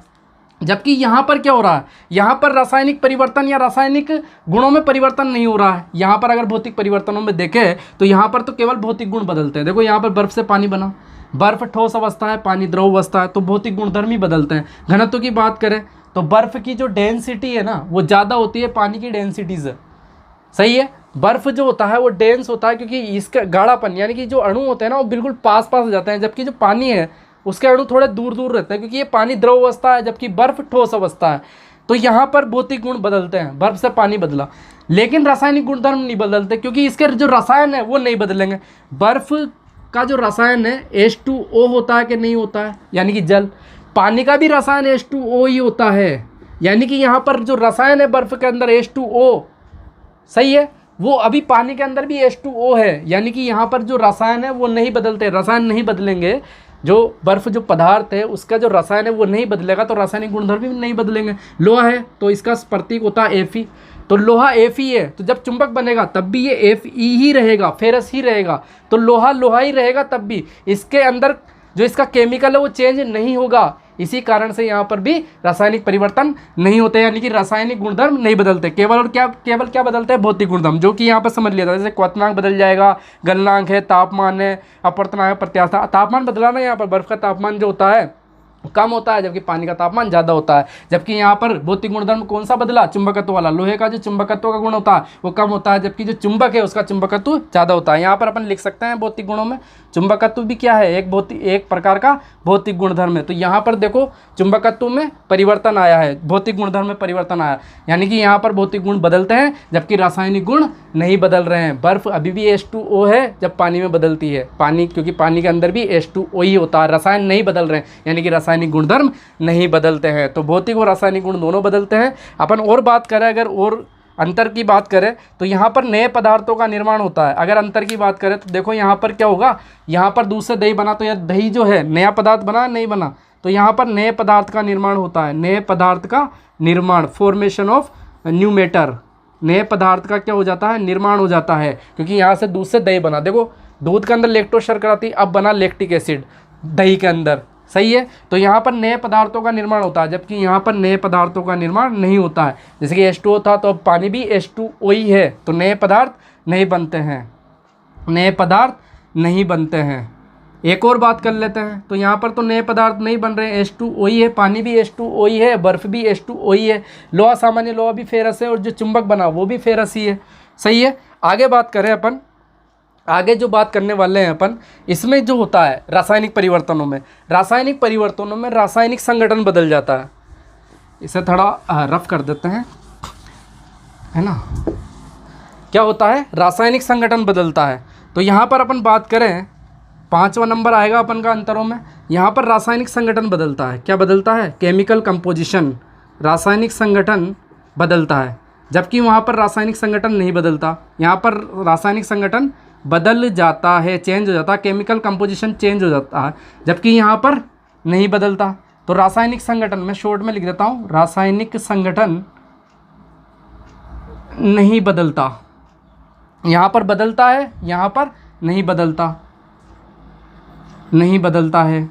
जबकि यहाँ पर क्या हो रहा है, यहाँ पर रासायनिक परिवर्तन या रासायनिक गुणों में परिवर्तन नहीं हो रहा है। यहाँ पर अगर भौतिक परिवर्तनों में देखें तो यहाँ पर तो केवल भौतिक गुण बदलते हैं। देखो यहाँ पर बर्फ से पानी बना, बर्फ ठोस अवस्था है, पानी द्रव अवस्था है, तो भौतिक गुणधर्म ही बदलते हैं। घनत्व की बात करें तो बर्फ की जो डेंसिटी है ना वो ज़्यादा होती है पानी की डेंसिटी से, सही है। बर्फ जो होता है वो डेंस होता है क्योंकि इसका गाढ़ापन यानी कि जो अणु होते हैं ना वो बिल्कुल पास पास हो जाते हैं, जबकि जो पानी है उसके अणु थोड़े दूर दूर रहते हैं क्योंकि ये पानी द्रव अवस्था है जबकि बर्फ ठोस अवस्था है। तो यहाँ पर भौतिक गुण बदलते हैं, बर्फ से पानी बदला, लेकिन रासायनिक गुणधर्म नहीं बदलते क्योंकि इसके जो रसायन है वो नहीं बदलेंगे। बर्फ का जो रसायन है H2O होता है कि नहीं होता है, यानी कि जल। पानी का भी रसायन H2O ही होता है, यानी कि यहाँ पर जो रसायन है बर्फ के अंदर H2O, सही है, वो अभी पानी के अंदर भी H2O है, यानी कि यहाँ पर जो रसायन है वो नहीं बदलते, रसायन नहीं बदलेंगे। जो बर्फ जो पदार्थ है उसका जो रसायन है वो नहीं बदलेगा तो रासायनिक गुणधर्म भी नहीं बदलेंगे। लोहा है तो इसका प्रतीक होता है Fe, तो लोहा Fe है, तो जब चुंबक बनेगा तब भी ये Fe ही रहेगा, फेरस ही रहेगा, तो लोहा लोहा ही रहेगा तब भी। इसके अंदर जो इसका केमिकल है वो चेंज नहीं होगा, इसी कारण से यहाँ पर भी रासायनिक परिवर्तन नहीं होते, यानी कि रासायनिक गुणधर्म नहीं बदलते। केवल क्या बदलते हैं, भौतिक गुणधर्म, जो कि यहाँ पर समझ लिया था। जैसे क्वथनांक बदल जाएगा, गलनांक है, तापमान है, अपवर्तनांक, प्रत्यास्थ। तापमान बदला ना, यहाँ पर बर्फ का तापमान जो होता है कम होता है, जबकि पानी का तापमान ज़्यादा होता है। जबकि यहाँ पर भौतिक गुणधर्म कौन सा बदला, चुंबकत्व वाला। लोहे का जो चुंबकत्व का गुण होता है वो कम होता है, जबकि जो चुंबक है उसका चुंबकत्व ज़्यादा होता है। यहाँ पर अपन लिख सकते हैं भौतिक गुणों में चुंबकत्व भी क्या है, एक प्रकार का भौतिक गुणधर्म है। तो यहाँ पर देखो चुंबकत्व में परिवर्तन आया है, भौतिक गुणधर्म में परिवर्तन आया, यानी कि यहाँ पर भौतिक गुण बदलते हैं जबकि रासायनिक गुण नहीं बदल रहे हैं। बर्फ अभी भी H2O है जब पानी में बदलती है, पानी क्योंकि पानी के अंदर भी H2O ही होता है, रसायन नहीं बदल रहे हैं, यानी कि रासायनिक गुणधर्म नहीं बदलते हैं। तो भौतिक और रासायनिक गुण दोनों बदलते हैं। अपन और बात करें, अगर और अंतर की बात करें तो यहाँ पर नए पदार्थों का निर्माण होता है। अगर अंतर की बात करें तो देखो यहाँ पर क्या होगा, यहाँ पर दूध से दही बना, तो यह दही जो है नया पदार्थ बना नहीं बना, तो यहाँ पर नए पदार्थ का निर्माण होता है, नए पदार्थ का निर्माण, फॉर्मेशन ऑफ न्यू मैटर, नए पदार्थ का क्या हो जाता है, निर्माण हो जाता है, क्योंकि यहाँ से दूध से दही बना। देखो दूध के अंदर लैक्टोज शर्करा थी, अब बना लैक्टिक एसिड दही के अंदर, सही है। तो यहाँ पर नए पदार्थों का निर्माण होता है, जबकि यहाँ पर नए पदार्थों का निर्माण नहीं होता है। जैसे कि H2O था तो अब पानी भी H2O ही है, तो नए पदार्थ नहीं बनते हैं, नए पदार्थ नहीं बनते हैं। एक और बात कर लेते हैं, तो यहाँ पर तो नए पदार्थ नहीं बन रहे हैं, H2O ही है, पानी भी H2O ही है, बर्फ़ भी H2O ही है, लोहा सामान्य लोहा भी फेरस है, और जो चुंबक बना वो भी फेरस ही है, सही है। आगे बात करें अपन, आगे जो बात करने वाले हैं अपन, इसमें जो होता है रासायनिक परिवर्तनों में, रासायनिक परिवर्तनों में रासायनिक संगठन बदल जाता है। इसे थोड़ा रफ कर देते हैं, है ना। क्या होता है, रासायनिक संगठन बदलता है। तो यहाँ पर अपन बात करें, 5वां नंबर आएगा अपन का अंतरों में। यहाँ पर रासायनिक संगठन बदलता है, क्या बदलता है, केमिकल कंपोजिशन, रासायनिक संगठन बदलता है, जबकि वहाँ पर रासायनिक संगठन नहीं बदलता। यहाँ पर रासायनिक संगठन बदल जाता है, चेंज हो जाता है, केमिकल कंपोजिशन चेंज हो जाता है, जबकि यहाँ पर नहीं बदलता। तो रासायनिक संगठन मैं शॉर्ट में लिख देता हूँ, रासायनिक संगठन नहीं बदलता, यहाँ पर बदलता है, यहाँ पर नहीं बदलता, नहीं बदलता है।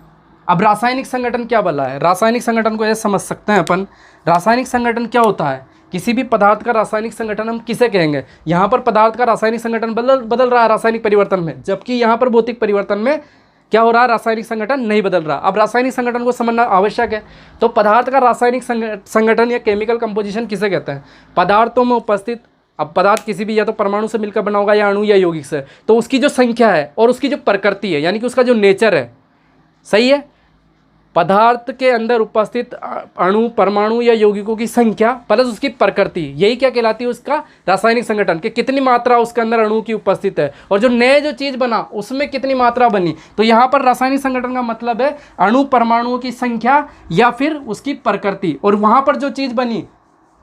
अब रासायनिक संगठन क्या बदला है, रासायनिक संगठन को ऐसे समझ सकते हैं अपन, रासायनिक संगठन क्या होता है, किसी भी पदार्थ का रासायनिक संगठन हम किसे कहेंगे। यहाँ पर पदार्थ का रासायनिक संगठन बदल रहा है रासायनिक परिवर्तन में, जबकि यहाँ पर भौतिक परिवर्तन में क्या हो रहा है, रासायनिक संगठन नहीं बदल रहा। अब रासायनिक संगठन को समझना आवश्यक है। तो पदार्थ का रासायनिक संगठन या केमिकल कंपोजिशन किसे कहते हैं, पदार्थों में उपस्थित, अब पदार्थ किसी भी या तो परमाणु से मिलकर बना होगा या अणु या यौगिक से, तो उसकी जो संख्या है और उसकी जो प्रकृति है, यानी कि उसका जो नेचर है, सही है। पदार्थ के अंदर उपस्थित अणु, परमाणु या यौगिकों की संख्या प्लस उसकी प्रकृति, यही क्या कहलाती है, उसका रासायनिक संगठन, कि कितनी मात्रा उसके अंदर अणु की उपस्थित है, और जो नए जो चीज़ बना उसमें कितनी मात्रा बनी। तो यहाँ पर रासायनिक संगठन का मतलब है अणु परमाणुओं की संख्या या फिर उसकी प्रकृति, और वहाँ पर जो चीज़ बनी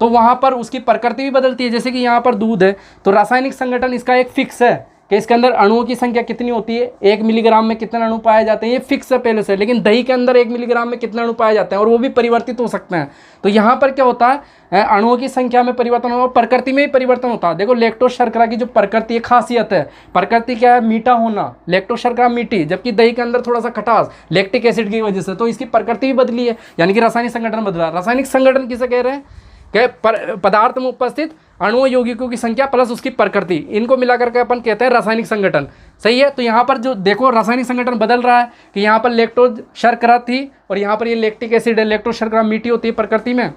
तो वहाँ पर उसकी प्रकृति भी बदलती है। जैसे कि यहाँ पर दूध है, तो रासायनिक संगठन इसका एक फिक्स है कि इसके अंदर अणुओं की संख्या कितनी होती है, 1 मिलीग्राम में कितने अणु पाए जाते हैं, ये फिक्स है पहले से। लेकिन दही के अंदर 1 मिलीग्राम में कितने अणु पाए जाते हैं, और वो भी परिवर्तित हो सकते हैं। तो यहाँ पर क्या होता है, अणुओं की संख्या में परिवर्तन होगा, प्रकृति में भी परिवर्तन होता है। देखो लैक्टोज शर्करा की जो प्रकृति है, खासियत है, प्रकृति क्या है, मीठा होना, लैक्टोज शर्करा मीठी, जबकि दही के अंदर थोड़ा सा खटास, लैक्टिक एसिड की वजह से, तो इसकी प्रकृति भी बदली है, यानी कि रासायनिक संगठन बदला। रासायनिक संगठन किसे कह रहे हैं, पदार्थ में उपस्थित अणुओं यौगिकों की संख्या प्लस उसकी प्रकृति, इनको मिलाकर के अपन कहते हैं रासायनिक संगठन, सही है। तो यहाँ पर जो देखो रासायनिक संगठन बदल रहा है कि यहाँ पर लैक्टोज शर्करा थी और यहाँ पर ये लैक्टिक एसिड है। लैक्टोज शर्करा मीठी होती है प्रकृति में,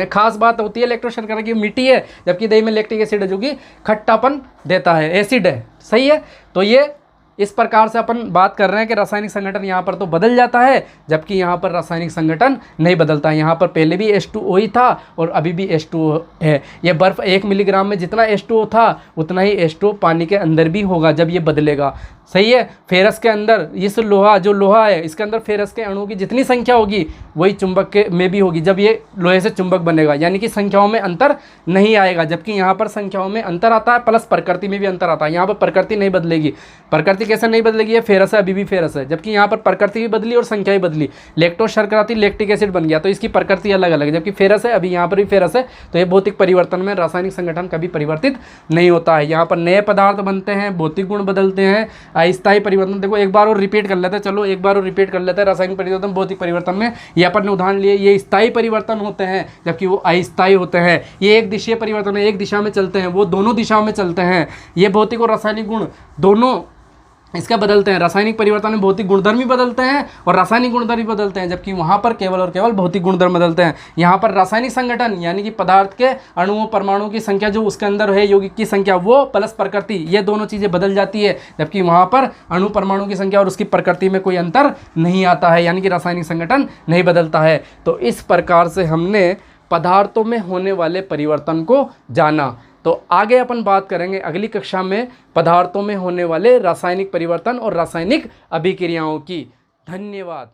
खास बात होती है लैक्टोज शर्करा की मीठी है, जबकि दही में लैक्टिक एसिड है जो कि खट्टापन देता है, एसिड है, सही है। तो ये इस प्रकार से अपन बात कर रहे हैं कि रासायनिक संगठन यहाँ पर तो बदल जाता है, जबकि यहाँ पर रासायनिक संगठन नहीं बदलता है। यहाँ पर पहले भी H2O ही था और अभी भी H2O है। ये बर्फ़ 1 मिलीग्राम में जितना H2O था उतना ही H2O पानी के अंदर भी होगा जब ये बदलेगा, सही है। फेरस के अंदर इस लोहा, जो लोहा है इसके अंदर फेरस के अणुओं की जितनी संख्या होगी वही चुंबक के में भी होगी जब ये लोहे से चुंबक बनेगा, यानी कि संख्याओं में अंतर नहीं आएगा। जबकि यहाँ पर संख्याओं में अंतर आता है प्लस प्रकृति में भी अंतर आता है। यहाँ पर प्रकृति नहीं बदलेगी। प्रकृति कैसे नहीं बदलेगी, ये फेरस है, अभी भी फेरस है, जबकि यहाँ पर प्रकृति भी बदली और संख्या भी बदली। लैक्टोज शर्करा थी, लैक्टिक एसिड बन गया, तो इसकी प्रकृति अलग अलग है, जबकि फेरस है, अभी यहाँ पर भी फेरस है। तो ये भौतिक परिवर्तन में रासायनिक संगठन कभी परिवर्तित नहीं होता है। यहाँ पर नए पदार्थ बनते हैं, भौतिक गुण बदलते हैं, अस्थायी परिवर्तन। देखो एक बार और रिपीट कर लेते हैं, चलो एक बार और रिपीट कर लेते हैं। रासायनिक परिवर्तन, भौतिक परिवर्तन में ये अपन ने उदाहरण लिए, ये स्थायी परिवर्तन होते हैं जबकि वो अस्थायी होते हैं। ये एक दिशीय परिवर्तन है, एक दिशा में चलते हैं, वो दोनों दिशाओं में चलते हैं। ये भौतिक और रासायनिक गुण दोनों इसका बदलते हैं। रासायनिक परिवर्तन में भौतिक गुणधर्म ही बदलते हैं और रासायनिक गुणधर्म ही बदलते हैं, जबकि वहाँ पर केवल और केवल भौतिक गुणधर्म बदलते हैं। यहाँ पर रासायनिक संगठन यानी कि पदार्थ के अणुओं परमाणुओं की संख्या जो उसके अंदर है, यौगिक की संख्या, वो प्लस प्रकृति, ये दोनों चीज़ें बदल जाती है, जबकि वहाँ पर अणु परमाणु की संख्या और उसकी प्रकृति में कोई अंतर नहीं आता है, यानी कि रासायनिक संगठन नहीं बदलता है। तो इस प्रकार से हमने पदार्थों में होने वाले परिवर्तन को जाना। तो आगे अपन बात करेंगे अगली कक्षा में पदार्थों में होने वाले रासायनिक परिवर्तन और रासायनिक अभिक्रियाओं की। धन्यवाद।